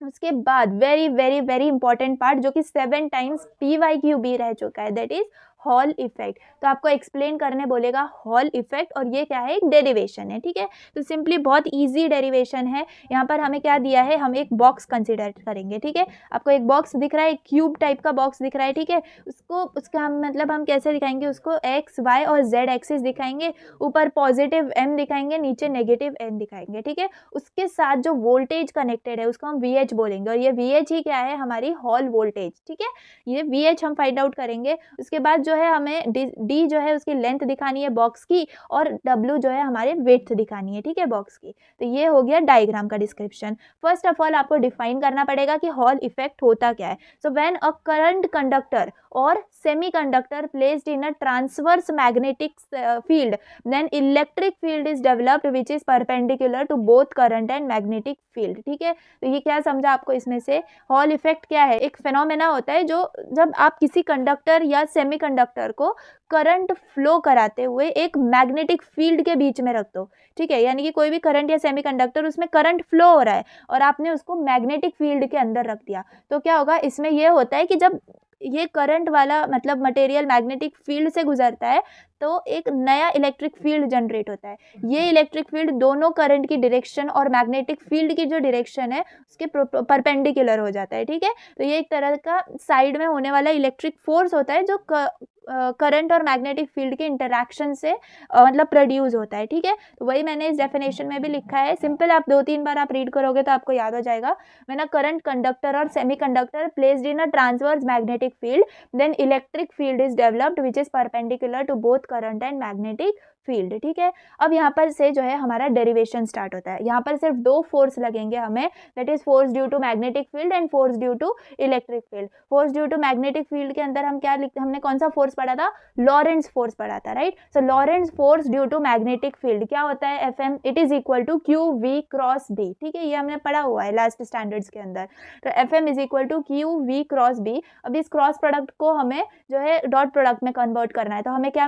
उसके बाद very very very important part जो कि 7 टाइम्स PYQB रह चुका है, दैट इज हॉल इफेक्ट। तो आपको एक्सप्लेन करने बोलेगा हॉल इफेक्ट, और ये क्या है, एक डेरिवेशन है, ठीक है। तो सिंपली बहुत ईजी डेरिवेशन है। यहाँ पर हमें क्या दिया है, हम एक बॉक्स कंसिडर करेंगे, ठीक है। आपको एक बॉक्स दिख रहा है, एक क्यूब टाइप का बॉक्स दिख रहा है, ठीक है। उसका हम मतलब हम कैसे दिखाएंगे उसको, एक्स वाई और जेड एक्सिस दिखाएंगे, ऊपर पॉजिटिव m दिखाएंगे, नीचे नेगेटिव n दिखाएंगे, ठीक है। उसके साथ जो वोल्टेज कनेक्टेड है उसको हम VH बोलेंगे, और ये VH ही क्या है, हमारी हॉल वोल्टेज, ठीक है। ये VH हम फाइंड आउट करेंगे। उसके बाद जो है हमें D जो है उसकी लेंथ दिखानी है बॉक्स की, और W जो है हमारे विड्थ दिखानी है, ठीक है, बॉक्स की। तो ये हो गया डायग्राम का डिस्क्रिप्शन। फर्स्ट ऑफ ऑल आपको डिफाइन करना पड़ेगा कि हॉल इफेक्ट होता क्या है। So when a current conductor or semiconductor placed in a transverse magnetic field, then electric field is developed which is perpendicular to both current and magnetic field, ठीक है। तो ये क्या समझा आपको इसमें से, हॉल इफेक्ट क्या है, एक फेनोमेना होता है जो जब आप किसी कंडक्टर या सेमीकंडक्टर को करंट फ्लो कराते हुए एक मैग्नेटिक फील्ड के बीच में रख दो, ठीक है। यानी कि कोई भी करंट या सेमीकंडक्टर, उसमें करंट फ्लो हो रहा है और आपने उसको मैग्नेटिक फील्ड के अंदर रख दिया, तो क्या होगा, इसमें यह होता है कि जब ये करंट वाला मतलब मटेरियल मैग्नेटिक फील्ड से गुजरता है तो एक नया इलेक्ट्रिक फील्ड जनरेट होता है। ये इलेक्ट्रिक फील्ड दोनों करंट की डायरेक्शन और मैग्नेटिक फील्ड की जो डायरेक्शन है उसके परपेंडिकुलर हो जाता है, ठीक है। तो ये एक तरह का साइड में होने वाला इलेक्ट्रिक फोर्स होता है जो करंट और मैग्नेटिक फील्ड के इंटरैक्शन से मतलब प्रोड्यूस होता है, ठीक है। तो वही मैंने इस डेफिनेशन में भी लिखा है, सिंपल, आप 2-3 बार आप रीड करोगे तो आपको याद हो जाएगा। व्हेन अ करंट कंडक्टर और semiconductor placed in a transverse magnetic field, then electric field is developed which is perpendicular to both current and magnetic field, ठीक है। अब यहाँ पर से जो है हमारा डेरिवेशन स्टार्ट होता है। यहाँ पर सिर्फ 2 फोर्स लगेंगे हमें, that is force due to magnetic field and force due to electric field. Force due to magnetic field के अंदर हम क्या लिखते, हमने कौन सा फोर्स पढ़ा था, लॉरेंट्ज फोर्स पढ़ा था, right. So Lorentz force due to magnetic field क्या होता है, FM, it is equal to QV cross B, ठीक है। ये हमने पढ़ा हुआ है लास्ट स्टैंडर्ड्स के अंदर। तो FM is equal to QV cross B। अब इस क्रॉस प्रोडक्ट को हमें जो है डॉट प्रोडक्ट में कन्वर्ट करना है, तो हमें क्या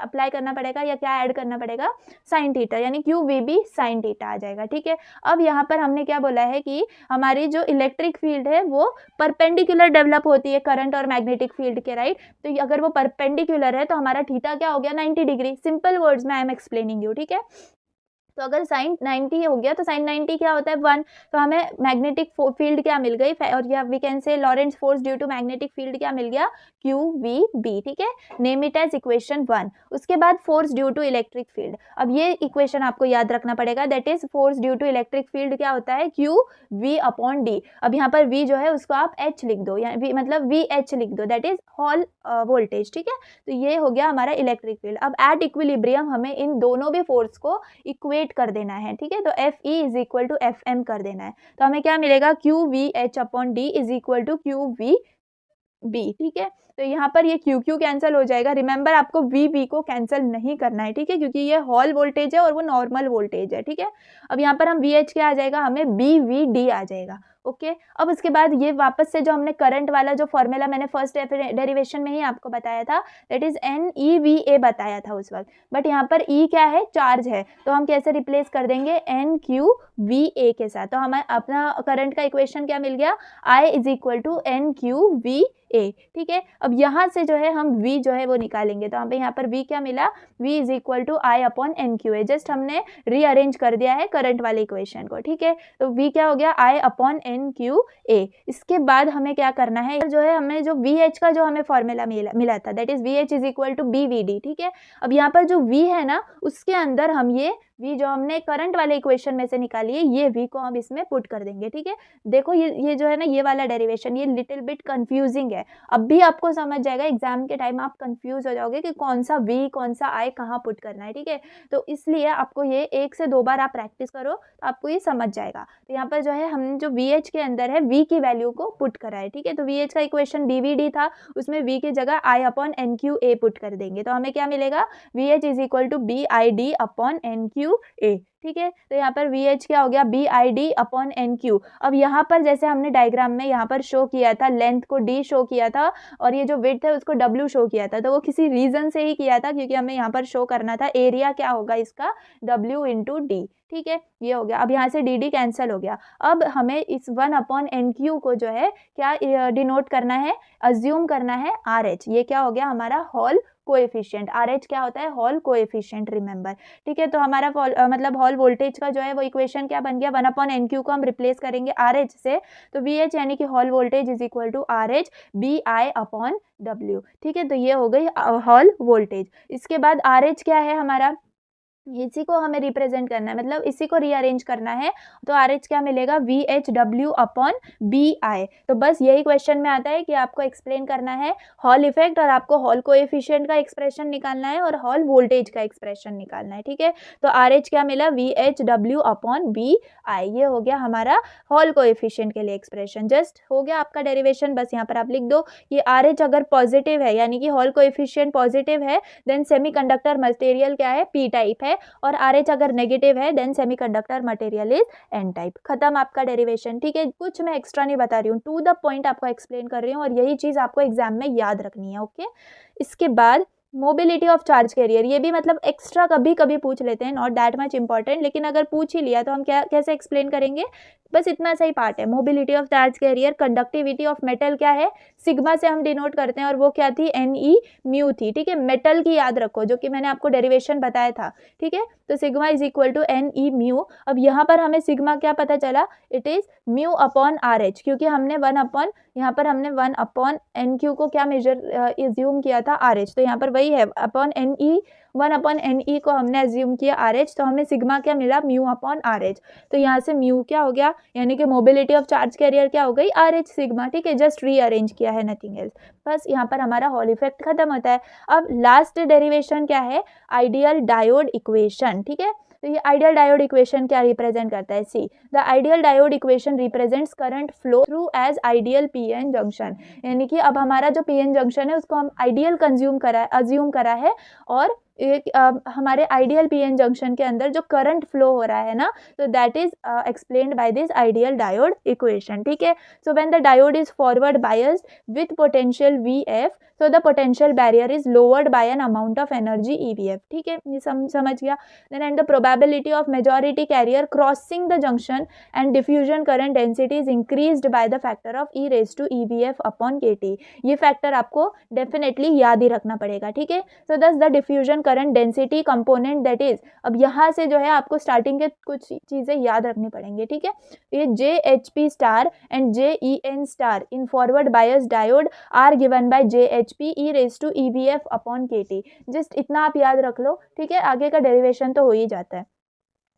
अप्लाई करना पड़ेगा या क्या ऐड करना पड़ेगा, साइन थीटा, यानी QVB साइन थीटा आ जाएगा, ठीक है। अब यहाँ पर हमने क्या बोला है कि हमारी जो इलेक्ट्रिक फील्ड है वो परपेंडिकुलर डेवलप होती है करंट और मैग्नेटिक फील्ड के, राइट। तो अगर वो परपेंडिकुलर है तो हमारा थीटा क्या हो गया, 90 डिग्री। सिंपल वर्ड्स में आई एम एक्सप्लेनिंग यू, ठीक है। तो अगर साइन 90 हो गया तो साइन 90 क्या होता है, 1। तो हमें मैग्नेटिक फील्ड क्या मिल गई, और या we can say Lorentz force due to magnetic field क्या मिल गया, QVB, ठीक है। Name it as equation 1। उसके बाद force due to electric field. अब ये इक्वेशन आपको याद रखना पड़ेगा, that is force due to electric field क्या होता है, QV/D। अब यहाँ पर V जो है उसको आप H लिख दो, या V मतलब VH लिख दो, दैट इज हॉल वोल्टेज, ठीक है। तो ये हो गया हमारा इलेक्ट्रिक फील्ड। अब एट इक्विलिब्रियम हमें इन दोनों भी फोर्स को इक्वेट कर देना है, ठीक है। तो FE is equal to FM कर देना है, तो हमें क्या मिलेगा, QVH/D is equal to QVB, ठीक है। तो यहाँ पर ये QQ कैंसिल हो जाएगा। रिमेंबर आपको VB को कैंसिल नहीं करना है, ठीक है, क्योंकि ये हॉल वोल्टेज है और वो नॉर्मल वोल्टेज है, ठीक है। अब यहाँ पर हम VH क्या आ जाएगा, हमें BVD आ जाएगा, ओके। अब उसके बाद ये वापस से जो हमने करंट वाला जो फॉर्मूला मैंने फर्स्ट डेरिवेशन में ही आपको बताया था, दैट इज NEVA बताया था उस वक्त, बट यहाँ पर E क्या है, चार्ज है, तो हम कैसे रिप्लेस कर देंगे, NQVA के साथ। तो हमें अपना करंट का इक्वेशन क्या मिल गया, I is equal to NQVA, ठीक है। अब यहाँ से जो है हम V जो है वो निकालेंगे, तो हमें यहाँ पर V क्या मिला, V is equal to I/NQA। Just हमने रीअरेंज कर दिया है करंट वाले इक्वेशन को, ठीक है। तो V क्या हो गया, I/NQA। इसके बाद हमें क्या करना है, जो है हमें जो VH का जो हमें फॉर्मूला मिला था, that is VH is equal to BVD, ठीक है। अब यहाँ पर जो V है ना, उसके अंदर हम ये V जो हमने करंट वाले इक्वेशन में से निकाली है, ये V को हम इसमें पुट कर देंगे, ठीक है। देखो ये जो है ना, ये वाला डेरिवेशन ये लिटिल बिट कंफ्यूजिंग है। अब भी आपको समझ जाएगा, एग्जाम के टाइम आप कंफ्यूज हो जाओगे कि कौन सा V कौन सा I कहाँ पुट करना है, ठीक है। तो इसलिए आपको ये 1 से 2 बार आप प्रैक्टिस करो तो आपको ये समझ जाएगा। तो यहाँ पर जो है हम जो VH के अंदर है V की वैल्यू को पुट करा है, ठीक है। तो VH का इक्वेशन BVD था, उसमें V की जगह I/NQA पुट कर देंगे, तो हमें क्या मिलेगा, VH is equal to BID/NQA, ठीक है। तो यहाँ पर VH क्या हो गया, BID/NQ। अब यहाँ पर जैसे हमने डायग्राम में यहाँ पर शो किया था, लेंथ को D शो किया था और ये जो विड्थ है उसको W शो किया था, तो वो किसी रीजन से ही किया था क्योंकि हमें यहाँ पर शो करना था एरिया क्या होगा इसका, W/D। ठीक है, ये हो गया। अब यहाँ से DD कैंसिल हो गया। अब हमें इस 1/NQ को जो है क्या डिनोट करना है, अज्यूम करना है RH। ये क्या हो गया हमारा हॉल कोएफिशिएंट। RH क्या होता है, हॉल कोएफिशिएंट, रिमेंबर। ठीक है, तो हमारा मतलब हॉल वोल्टेज का जो है वो इक्वेशन क्या बन गया, 1/NQ को हम रिप्लेस करेंगे RH से, तो VH यानी कि Hall voltage is equal to RH BI/W। ठीक है, तो ये हो गई हॉल वोल्टेज। इसके बाद RH क्या है हमारा, इसी को हमें रिप्रेजेंट करना है, मतलब इसी को रीअरेंज करना है, तो RH क्या मिलेगा, VHW/BI। तो बस यही क्वेश्चन में आता है कि आपको एक्सप्लेन करना है हॉल इफेक्ट और आपको हॉल कोएफिशिएंट का एक्सप्रेशन निकालना है और हॉल वोल्टेज का एक्सप्रेशन निकालना है। ठीक है, तो RH क्या मिला, VHW/BI। ये हो गया हमारा हॉल कोएफिशिएंट के लिए एक्सप्रेशन। जस्ट हो गया आपका डेरिवेशन। बस यहाँ पर आप लिख दो कि RH अगर पॉजिटिव है यानी कि हॉल कोएफिशिएंट पॉजिटिव है, देन सेमीकंडक्टर मटेरियल क्या है, P टाइप है, और RH अगर नेगेटिव है then semiconductor material is N type. खत्म आपका डेरिवेशन। ठीक है, कुछ मैं एक्स्ट्रा नहीं बता रही हूँ, टू द पॉइंट आपको एक्सप्लेन कर रही हूँ और यही चीज आपको एग्जाम में याद रखनी है। ओके, इसके बाद मोबिलिटी ऑफ चार्ज कैरियर, ये भी मतलब एक्स्ट्रा कभी कभी पूछ लेते हैं, नॉट दैट मच इंपॉर्टेंट, लेकिन अगर पूछ ही लिया तो हम क्या कैसे एक्सप्लेन करेंगे, बस इतना सा ही पार्ट है। Mobility of charge career, conductivity of metal क्या है, सिग्मा से हम डिनोट करते हैं और वो क्या थी, NE/μ थी। ठीक है, मेटल की याद रखो जो कि मैंने आपको डेरिवेशन बताया था। ठीक है, तो sigma is equal to NE/μ। अब यहाँ पर हमें सिग्मा क्या पता चला, इट इज μ/RH, क्योंकि हमने 1/NQ को क्या मेजर एज्यूम किया था, RH। तो यहाँ पर वही है, 1/NE को हमने एज्यूम किया RH, तो हमें सिग्मा क्या मिला, μ/RH। तो यहाँ से म्यू क्या हो गया, यानी कि मोबिलिटी ऑफ चार्ज कैरियर क्या हो गई, RH सिग्मा। ठीक है, जस्ट रीअरेंज किया है, नथिंग एल्स। बस यहाँ पर हमारा हॉल इफेक्ट खत्म होता है। अब लास्ट डेरिवेशन क्या है, आइडियल डायोड इक्वेशन। ठीक है, तो ये आइडियल डायोड इक्वेशन क्या रिप्रेजेंट करता है, see the ideal diode equation represents current flow through as ideal PN junction. यानी कि अब हमारा जो PN जंक्शन है उसको हम आइडियल अज्यूम करा है और हमारे आइडियल PN जंक्शन के अंदर जो करंट फ्लो हो रहा है ना, तो that is explained by this ideal diode equation. ठीक है, so when the diode is forward biased with potential VF, so the potential barrier is lowered by an amount of energy EBF। ठीक है, ये समझ गया। then and the probability of majority carrier crossing the junction and diffusion current density is increased by the factor of E raised to EBF/kT। ये factor आपको definitely याद ही रखना पड़ेगा। ठीक है, so thus the diffusion current density component that is, अब यहाँ से जो है आपको स्टार्टिंग के कुछ चीजें याद रखनी पड़ेंगी। ठीक है, ये JHP star and JEN star in forward bias diode are given by JHP E raised to EBF/kT। Just इतना आप याद रख लो। ठीक है, आगे का डेरिवेशन तो हो ही जाता है।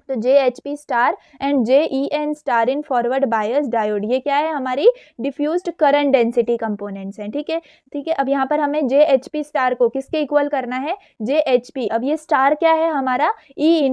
तो JHP star and JEN star in forward bias diode, ये क्या है, हमारी डिफ्यूज्ड करंट डेंसिटी कंपोनेंट्स हैं। ठीक है, ठीक है, अब यहाँ पर हमें JHP स्टार को किसके इक्वल करना है, JHP। अब ये स्टार क्या है हमारा, E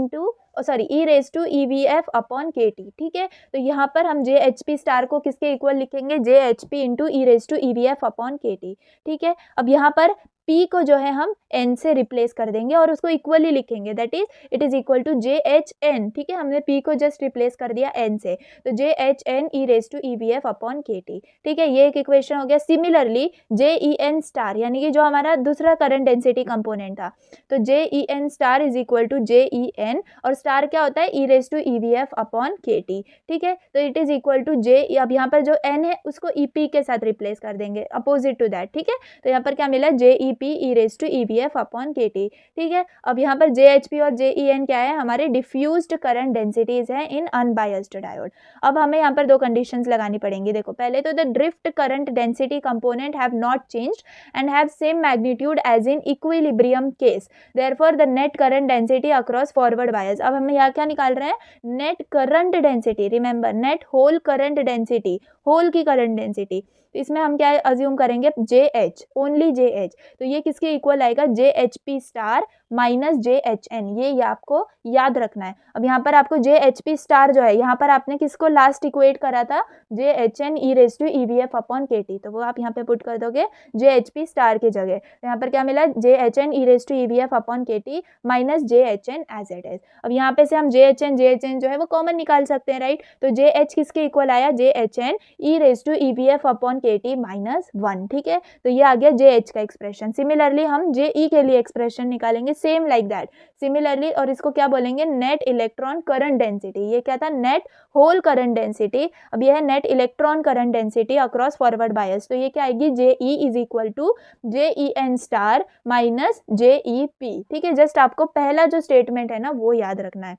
raised to EBF/kT। ठीक है, तो यहाँ पर हम JHP स्टार को किसके इक्वल लिखेंगे, JHP into E raised to EBF/kT। ठीक है, अब यहाँ पर P को जो है हम N से रिप्लेस कर देंगे और उसको इक्वली लिखेंगे, that is it is equal to JHN। ठीक है, हमने P को जस्ट रिप्लेस कर दिया N से, तो JHN E raised to EBF/kT। ठीक है, ये एक इक्वेशन हो गया। सिमिलरली JEN स्टार यानी कि जो हमारा दूसरा करंट डेंसिटी कंपोनेंट था, तो JEN star is equal to JEN और स्टार क्या होता है, E raised to EBF/kT। ठीक है, तो it is equal to J, अब यहाँ पर जो N है उसको EP के साथ रिप्लेस कर देंगे, अपोजिट टू दैट। ठीक है, तो यहाँ पर क्या मिला, JEP E raised to EBF/kT। ठीक है, अब यहाँ पर JHP और JEN क्या है, हमारे डिफ्यूज्ड करंट डेंसिटीज है इन अनबायस्ड डायोड। अब हमें यहाँ पर दो कंडीशंस लगानी पड़ेंगी। देखो, पहले तो the drift current density component have not changed and have same magnitude as in equilibrium case, therefore the net current density across forward bias. अब हम यहाँ क्या निकाल रहे हैं, net current density. Remember, net hole current density, hole की current density. तो इसमें हम क्या अज्यूम करेंगे, JH, ओनली JH। तो ये किसके इक्वल आएगा, JHP स्टार माइनस JHN, ये आपको याद रखना है। अब यहाँ पर आपको JHP स्टार जो है, यहाँ पर आपने किसको लास्ट इक्वेट करा था, JHN e⁻EVF अपॉन KT, तो वो आप यहाँ पे पुट कर दोगे JHP स्टार की जगह। तो यहाँ पर क्या मिला, JHN e⁻EVF upon KT minus JHN as it is. अब यहाँ पे से हम JHN जो है वो कॉमन निकाल सकते हैं, राइट। तो JH किसके इक्वल आया, JHN e⁻EVF upon KT minus 1, ठीक है। तो ये आ गया JH का एक्सप्रेशन। सिमिलरली हम JE के लिए एक्सप्रेशन निकालेंगे सेम लाइक दैट, सिमिलरली, और इसको क्या बोलेंगे, नेट इलेक्ट्रॉन करंट डेंसिटी। ये क्या था, नेट होल करंट डेंसिटी। अब ये है net electron current density across forward bias. तो ये क्या आएगी, JE is equal to JEN star minus JEP, ठीक है। जस्ट आपको पहला जो स्टेटमेंट है ना वो याद रखना है।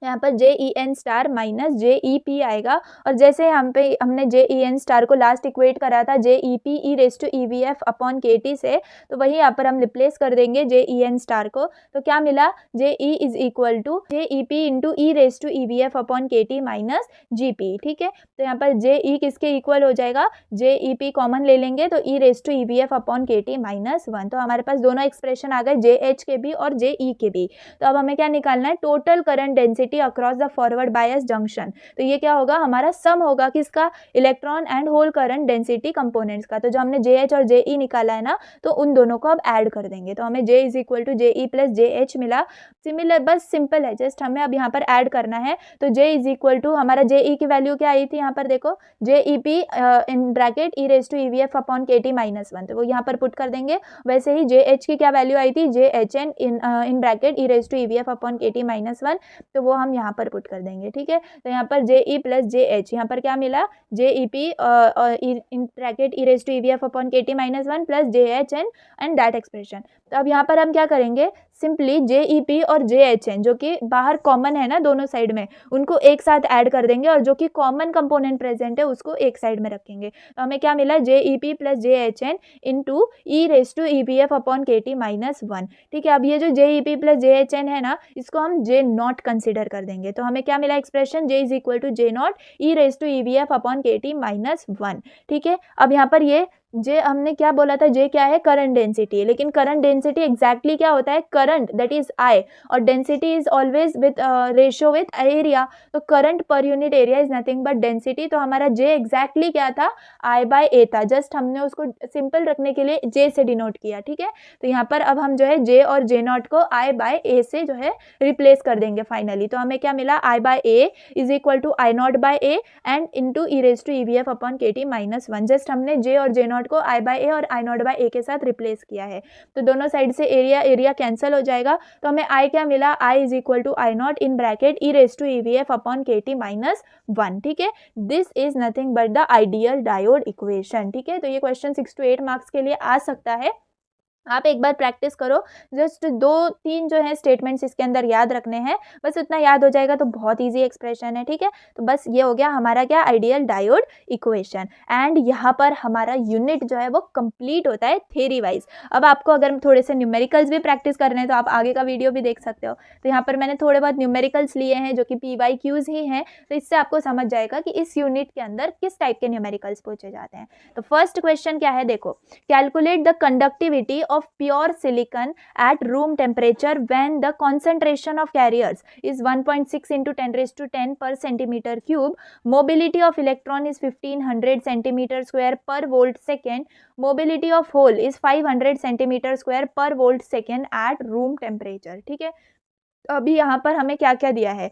यहाँ पर JEN स्टार माइनस JEP आएगा, और जैसे हमने JEN स्टार को लास्ट इक्वेट करा था JEP e⁻EVF अपॉन KT से, तो वही यहाँ पर हम रिप्लेस कर देंगे JEN स्टार को। तो क्या मिला, JE is equal to JEP into e⁻EVF upon KT minus GP, ठीक है। तो यहाँ पर JE किसके इक्वल हो जाएगा, JEP कॉमन ले लेंगे तो e⁻EVF अपॉन KT माइनस 1। तो हमारे पास दोनों एक्सप्रेशन आ गए, JH के भी और JE के भी। तो अब हमें क्या निकालना है, total current density across the forward bias junction. तो ये क्या होगा, हमारा सम होगा किसका, electron and hole current density components का। तो जो हमने JH और JE निकाला है ना, तो उन दोनों को अब ऐड कर देंगे, तो हमें J is equal to JE plus JH मिला। सिमिलर, बस सिंपल है, जस्ट हमें अब यहाँ पर ऐड करना है। तो J इज इक्वल टू, हमारा JE की वैल्यू क्या आई थी, यहाँ पर देखो JEP in bracket e⁻EVF upon KT minus 1, तो वो यहाँ पर पुट कर देंगे। वैसे ही JH की क्या वैल्यू आई थी, JHN इन bracket e⁻EVF upon KT minus 1, तो वो हम यहाँ पर पुट कर देंगे, ठीक है। तो यहाँ पर JE प्लस JH, यहाँ पर क्या मिला, JEP in bracket e⁻EVF upon KT minus 1 plus JHN and that expression. तो अब यहाँ पर हम क्या करेंगे, सिंपली JEP और JHN जो कि बाहर कॉमन है ना दोनों साइड में, उनको एक साथ ऐड कर देंगे, और जो कि कॉमन कंपोनेंट प्रेजेंट है उसको एक साइड में रखेंगे। तो हमें क्या मिला, JEP plus JHN into e⁻EVF upon KT minus 1, ठीक है। अब ये जो JEP प्लस JHN है ना, इसको हम J0 कंसिडर कर देंगे। तो हमें क्या मिला expression, J is equal to J0 e⁻EVF upon KT minus 1, ठीक है। अब यहाँ पर ये J हमने क्या बोला था, J क्या है, करंट डेंसिटी, लेकिन करंट डेंसिटी एग्जैक्टली क्या होता है, करंट दैट इज I, और density is always with ratio with area. तो करंट पर unit area is nothing but density. तो हमारा J एग्जैक्टली क्या था, I/A था, जस्ट हमने उसको सिंपल रखने के लिए J से डिनोट किया, ठीक है। तो यहाँ पर अब हम जो है J और J0 को I/A से जो है रिप्लेस कर देंगे फाइनली। तो हमें क्या मिला, I/A is equal to I0/A and into e⁻EVF upon KT minus 1। Just हमने J और J0 को I/A और I0/A के साथ रिप्लेस किया है, तो दोनों साइड से एरिया कैंसिल हो जाएगा। तो हमें I क्या मिला, I is equal to I0 in bracket e⁻EVF upon KT minus 1, ठीक है। This is nothing but the ideal diode equation, ठीक है। तो ये क्वेश्चन 6 to 8 मार्क्स के लिए आ सकता है, आप एक बार प्रैक्टिस करो, जस्ट 2-3 जो है स्टेटमेंट्स इसके अंदर याद रखने हैं, बस उतना याद हो जाएगा, तो बहुत इजी एक्सप्रेशन है, ठीक है। तो बस ये हो गया हमारा क्या, आइडियल डायोड इक्वेशन। एंड यहाँ पर हमारा यूनिट जो है वो कंप्लीट होता है थ्योरी वाइज। अब आपको अगर थोड़े से न्यूमेरिकल्स भी प्रैक्टिस करने हैं तो आप आगे का वीडियो भी देख सकते हो। तो यहाँ पर मैंने थोड़े बहुत न्यूमेरिकल्स लिए हैं जो कि PYQs ही हैं, तो इससे आपको समझ जाएगा कि इस यूनिट के अंदर किस टाइप के न्यूमेरिकल्स पूछे जाते हैं। तो फर्स्ट क्वेश्चन क्या है, देखो, calculate the conductivity of pure silicon at room temperature when the concentration of carriers is 1.6 into 10 raised to 10 per centimeter cube. Mobility of electron is 1500 centimeter square per volt second. Mobility of hole is 500 centimeter square per volt second at room temperature, ठीक है। अभी यहाँ पर हमें क्या क्या दिया है,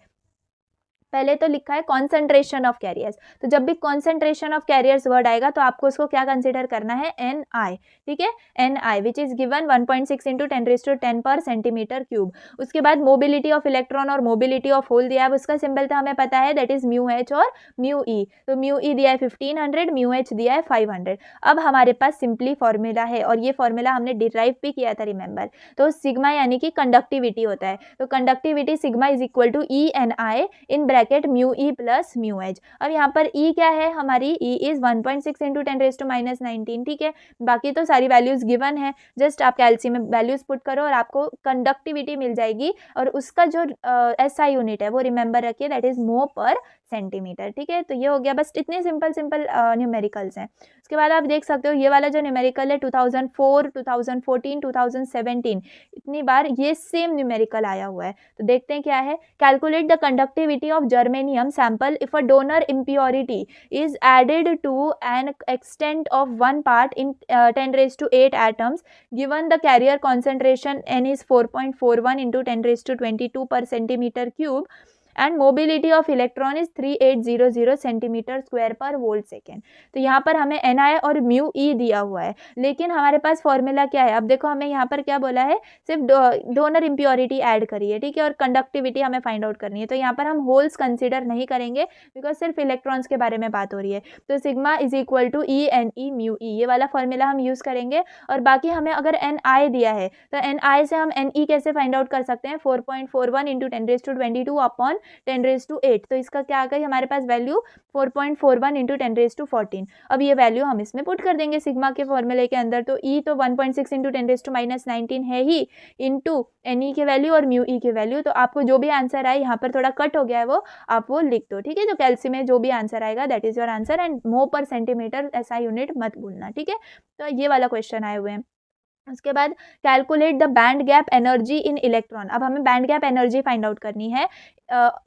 पहले तो लिखा है कॉन्सेंट्रेशन ऑफ कैरियर्स। तो जब भी कॉन्सेंट्रेशन ऑफ कैरियर्स वर्ड आएगा तो आपको उसको क्या कंसीडर करना है, Ni, ठीक है, Ni which is given 1.6 into 10 raise to 10 per centimetre cube. उसके बाद मोबिलिटी ऑफ इलेक्ट्रॉन और मोबिलिटी ऑफ होल दिया है, उसका सिंबल तो हमें पता है, दैट इज μH और μe। तो μe दिया है 1500, μH दिया है 500। अब हमारे पास सिंपली फॉर्मूला है, और ये फॉर्मूला हमने डिराइव भी किया था, रिमेंबर। तो सिग्मा यानी कि कंडक्टिविटी होता है, तो conductivity sigma is equal to ENI in bracket μe plus μH। अब यहाँ पर E क्या है हमारी, E is 1.6 into 10 raise to minus 19, ठीक है। बाकी तो सारी वैल्यूज गिवन है, जस्ट आप कैल्सी में वैल्यूज पुट करो और आपको कंडक्टिविटी मिल जाएगी, और उसका जो SI यूनिट है वो रिमेंबर रखिए, दैट इज मो पर सेंटीमीटर। ठीक है, तो ये हो गया, बस इतने सिंपल न्यूमेरिकल्स हैं। उसके बाद आप देख सकते हो ये वाला जो न्यूमेरिकल है 2004, 2014, 2017 इतनी बार ये सेम न्यूमेरिकल आया हुआ है। तो देखते हैं क्या है। Calculate the conductivity of germanium sample if a donor impurity is added to an extent of 1 part in 10⁸ atoms given the carrier concentration n is 4.41 into 10⁻22 per centimeter cube and mobility of electron is 3800 centimetre square पर volt second. तो यहाँ पर हमें NI और mu E दिया हुआ है, लेकिन हमारे पास फॉर्मूला क्या है। अब देखो हमें यहाँ पर क्या बोला है, सिर्फ डोनर इम्प्योरिटी ऐड करिए, ठीक है, और कंडक्टिविटी हमें फाइंड आउट करनी है। तो यहाँ पर हम होल्स कंसिडर नहीं करेंगे बिकॉज सिर्फ इलेक्ट्रॉन्स के बारे में बात हो रही है। तो sigma is equal to ENE mu E, ये वाला फॉर्मूला हम यूज़ करेंगे। और बाकी हमें अगर NI दिया है तो NI से हम NE कैसे फाइंड आउट कर सकते हैं, 4.41 इंटू 10⁻22 अपॉन 10⁸8। तो इसका क्या आ गई हमारे पास वैल्यू 4.41 इंटू 10⁻14। अब ये वैल्यू हम इसमें पुट कर देंगे सिग्मा के फॉर्मूले के अंदर। तो E तो 1.6 इंटू 10⁻−19 है ही, इंटू NE के वैल्यू और म्यू ई के वैल्यू। तो आपको जो भी आंसर आए, यहाँ पर थोड़ा कट हो गया है वो, आप वो लिख दो, ठीक है। तो कैल्सी में जो भी आंसर आएगा that is your answer, and मो पर सेंटीमीटर SI यूनिट मत भूलना, ठीक है। तो ये वाला क्वेश्चन आए हुए हैं। उसके बाद calculate the band gap energy in electron. अब हमें band gap energy find out करनी है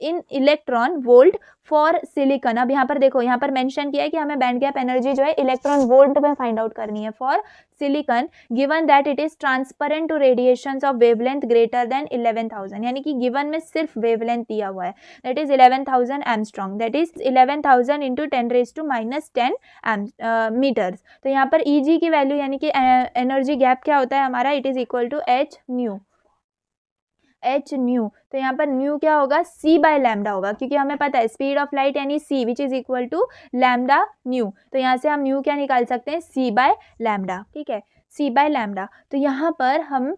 इन इलेक्ट्रॉन वोल्ट फॉर सिलिकॉन। अब यहाँ पर देखो, यहाँ पर मेंशन किया है कि हमें बैंड गैप एनर्जी जो है इलेक्ट्रॉन वोल्ट में फाइंड आउट करनी है for silicon, given that it is transparent to radiations of wavelength greater than 11,000। यानी कि गिवन में सिर्फ वेवलेंथ दिया हुआ है, that is 11,000 angstrom, that is 11,000 into 10⁻−10 metres. तो यहाँ पर EG की वैल्यू यानी कि एनर्जी गैप क्या होता है हमारा, it is equal to H nu. तो यहाँ पर न्यू क्या होगा, C बाय लैम्डा होगा, क्योंकि हमें पता है स्पीड ऑफ लाइट यानी C which is equal to lambda nu. तो यहाँ से हम न्यू क्या निकाल सकते हैं, C बाय लैम्डा, ठीक है, C बाय लैम्डा। तो यहाँ पर हम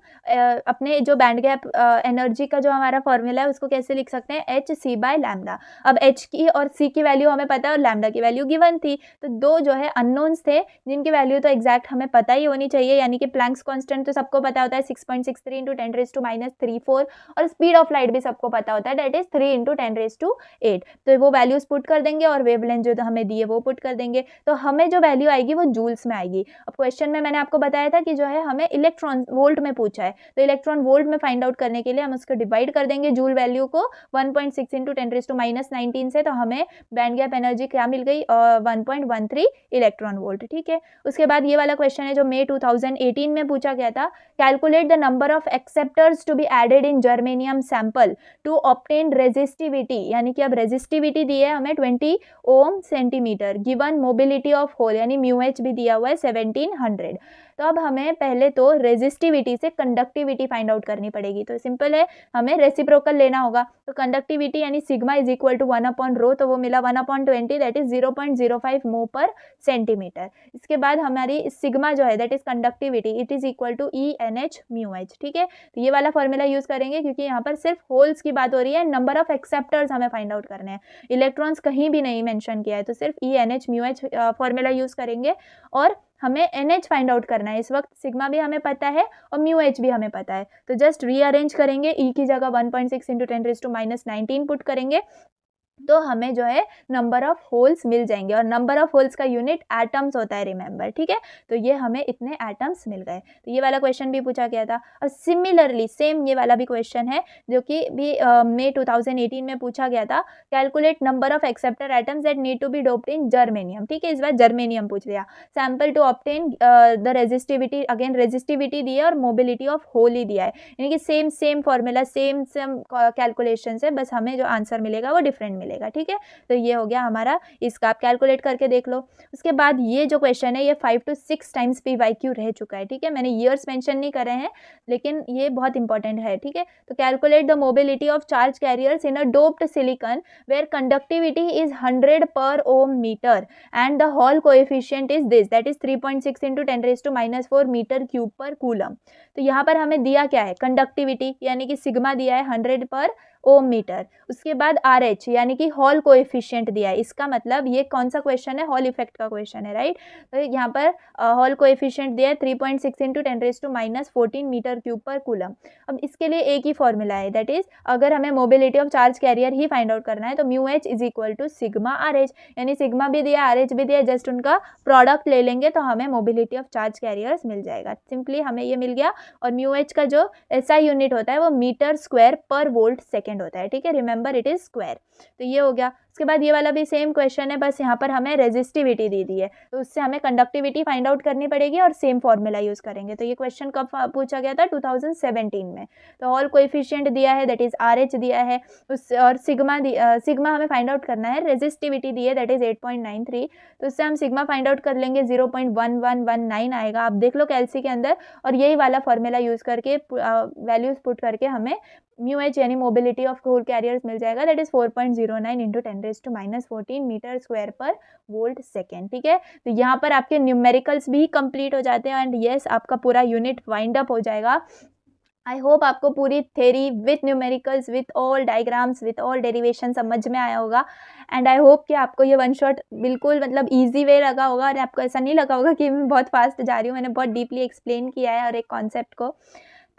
अपने जो बैंड गैप एनर्जी का जो हमारा फॉर्मूला है उसको कैसे लिख सकते हैं, HC बाय लैम्डा। अब H की और C की वैल्यू हमें पता है और लैम्डा की वैल्यू गिवन थी, तो दो जो है अननोन्स थे जिनकी वैल्यू तो एग्जैक्ट हमें पता ही होनी चाहिए। यानी कि प्लैंक्स कांस्टेंट तो सबको पता होता है 6.63 इंटू 10⁻34, और स्पीड ऑफ लाइट भी सबको पता होता है, दैट इज 3 इंटू 10⁸8। तो वो वैल्यूज पुट कर देंगे और वेवलेंथ जो हमें दी है वो पुट कर देंगे, तो हमें जो वैल्यू आएगी वो जूल्स में आएगी। अब क्वेश्चन में मैंने आपको बताया था कि जो है हमें इलेक्ट्रॉन वोल्ट में पूछा है, तो इलेक्ट्रॉन वोल्ट में फाइंड आउट करने के लिए हम उसको डिवाइड कर देंगे जूल वैल्यू को 1.6 इंटू 10⁻−19 से। तो हमें बैंड गैप एनर्जी क्या मिल गई, 1.13 इलेक्ट्रॉन वोल्ट, ठीक है। उसके बाद ये वाला क्वेश्चन है जो मई 2018 में पूछा गया था, calculate the number of acceptors to be added in germanium sample to obtain resistivity. यानी कि अब रेजिस्टिविटी दी है हमें 20 ohm centimeter, given mobility of hole यानी म्यू H भी दिया हुआ है 1700। तो अब हमें पहले तो रेजिस्टिविटी से कंडक्टिविटी फाइंड आउट करनी पड़ेगी। तो सिंपल है, हमें रेसिप्रोकल लेना होगा। तो कंडक्टिविटी यानी सिग्मा इज इक्वल टू 1/ρ, तो वो मिला 1/20, that is 0.05 mho per centimetre. इसके बाद हमारी सिग्मा जो है that is conductivity, it is equal to ENH mu H, ठीक है। तो ये वाला फॉर्मूला यूज करेंगे क्योंकि यहाँ पर सिर्फ होल्स की बात हो रही है, नंबर ऑफ एक्सेप्टर्स हमें फाइंड आउट करने हैं, इलेक्ट्रॉन्स कहीं भी नहीं मेंशन किया है। तो सिर्फ ENH mu H formula use करेंगे और हमें NH फाइंड आउट करना है। इस वक्त सिग्मा भी हमें पता है और म्यू H भी हमें पता है, तो जस्ट रीअरेंज करेंगे, E की जगह 1.6 इंटू 10⁻−19 पुट करेंगे, तो हमें जो है नंबर ऑफ होल्स मिल जाएंगे। और नंबर ऑफ होल्स का यूनिट एटम्स होता है, रिमेंबर, ठीक है। तो ये हमें इतने एटम्स मिल गए। तो ये वाला क्वेश्चन भी पूछा गया था। और सिमिलरली सेम ये वाला भी क्वेश्चन है जो कि भी मई 2018 में पूछा गया था, calculate number of acceptor atoms that need to be doped in germanium, ठीक है। इस बार जर्मेनियम पूछ लिया। Sample to obtain the resistivity, again resistivity दी है और मोबिलिटी ऑफ होल ही दिया है, यानी कि सेम फॉर्मूला सेम कैलकुलेशन है, बस हमें जो आंसर मिलेगा वो डिफरेंट मिलेगा, ठीक है। तो ये हो गया हमारा, इसका आप कैलकुलेट करके देख लो। उसके बाद ये जो क्वेश्चन है ये 5 to 6 टाइम्स PYQ रह चुका है, ठीक है। मैंने ईयर्स मेंशन नहीं करे हैं लेकिन ये बहुत इंपॉर्टेंट है, ठीक है। तो calculate the mobility of charge carriers in a doped silicon where conductivity is 100 per ohm metre and the Hall coefficient is this, that is 3.6 into 10⁻⁻4 metre cube per coulomb. तो यहाँ पर हमें दिया क्या है, कंडक्टिविटी यानी कि सिग्मा दिया है 100 पर ओम मीटर। उसके बाद RH यानी कि हॉल कोएफिशिएंट दिया है, इसका मतलब ये कौन सा क्वेश्चन है, हॉल इफेक्ट का क्वेश्चन है, राइट। तो यहाँ पर हॉल कोएफिशिएंट दिया है 3.6 × 10⁻⁻14 मीटर क्यूब पर कूलम। अब इसके लिए एक ही फॉर्मूला है, दैट इज अगर हमें मोबिलिटी ऑफ चार्ज कैरियर ही फाइंड आउट करना है तो mu H is equal to sigma RH, यानी सिग्मा भी दिया RH भी दिया, जस्ट उनका प्रोडक्ट ले लेंगे तो हमें मोबिलिटी ऑफ चार्ज कैरियर्स मिल जाएगा। सिंपली हमें ये मिल गया। और म्यू एच का जो SI यूनिट होता है वो मीटर स्क्वायर पर वोल्ट सेकेंड होता है, ठीक है, रिमेंबर इट इज स्क्वायर। तो ये हो गया। उसके बाद ये वाला भी सेम क्वेश्चन है, बस यहाँ पर हमें रेजिस्टिविटी दी दी है तो उससे हमें कंडक्टिविटी फाइंड आउट करनी पड़ेगी और सेम फॉर्मूला यूज करेंगे। तो ये क्वेश्चन कब पूछा गया था, 2017 में। तो हॉल कोएफिशिएंट दिया है दैट इज RH दिया है, उस और सिग्मा हमें फाइंड आउट करना है, रेजिस्टिविटी दी है दैट इज 8.93, तो उससे हम सिग्मा फाइंड आउट कर लेंगे 0.1119 आएगा। आप देख लो कैलसी के अंदर, और यही वाला फॉर्मूला यूज करके वैल्यूज पुट करके हमें म्यू एच यानी मोबिलिटी ऑफ होल कैरियर्स मिल जाएगा, दैट इज 4.09 × 10⁻14 मीटर स्क्वायर पर वोल्ट सेकेंड, ठीक है। तो यहाँ पर आपके न्यूमेरिकल्स भी कंप्लीट हो जाते हैं एंड यस आपका पूरा यूनिट वाइंड अप हो जाएगा। आई होप आपको पूरी theory with numericals with all diagrams with all derivation समझ में आया होगा एंड आई होप कि आपको ये वन शॉट बिल्कुल मतलब इजी वे लगा होगा और आपको ऐसा नहीं लगा होगा कि मैं बहुत फास्ट जा रही हूँ। मैंने बहुत डीपली एक्सप्लेन किया है हर एक कॉन्सेप्ट को।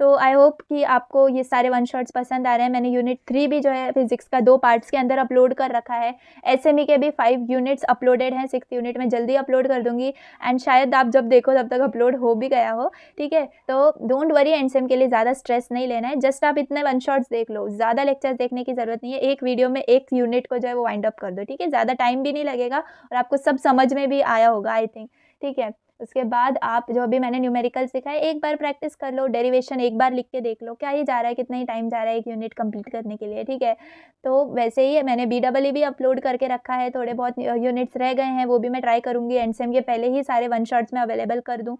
तो आई होप कि आपको ये सारे वन शॉट्स पसंद आ रहे हैं। मैंने यूनिट 3 भी जो है फिजिक्स का 2 पार्ट्स के अंदर अपलोड कर रखा है। SME के भी 5 यूनिट्स अपलोडेड हैं, 6th यूनिट में जल्दी अपलोड कर दूंगी एंड शायद आप जब देखो तब तक अपलोड हो भी गया हो, ठीक है। तो डोंट वरी, एंडसेम के लिए ज़्यादा स्ट्रेस नहीं लेना है, जस्ट आप इतने वन शॉट्स देख लो, ज़्यादा लेक्चर्स देखने की ज़रूरत नहीं है। एक वीडियो में एक यूनिट को जो है वो वाइंड अप कर दो, ठीक है, ज़्यादा टाइम भी नहीं लगेगा और आपको सब समझ में भी आया होगा आई थिंक, ठीक है। उसके बाद आप जो भी मैंने न्यूमेरिकल सिखाए एक बार प्रैक्टिस कर लो, डेरिवेशन एक बार लिख के देख लो क्या ही जा रहा है, कितना ही टाइम जा रहा है एक यूनिट कंप्लीट करने के लिए, ठीक है। तो वैसे ही मैंने BEE भी अपलोड करके रखा है, थोड़े बहुत यूनिट्स रह गए हैं वो भी मैं ट्राई करूँगी एंडसेम के पहले ही सारे वन शॉट्स में अवेलेबल कर दूँ।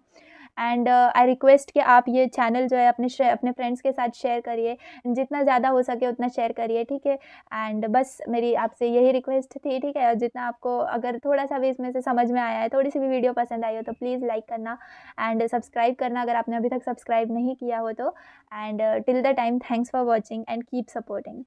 एंड आई रिक्वेस्ट कि आप ये चैनल जो है अपने फ्रेंड्स के साथ शेयर करिए, जितना ज़्यादा हो सके उतना शेयर करिए, ठीक है। एंड बस मेरी आपसे यही रिक्वेस्ट थी, ठीक है। जितना आपको अगर थोड़ा सा भी इसमें से समझ में आया है, थोड़ी सी भी वीडियो पसंद आई हो तो प्लीज़ लाइक करना एंड सब्सक्राइब करना अगर आपने अभी तक सब्सक्राइब नहीं किया हो तो। And till the time thanks for watching and keep supporting.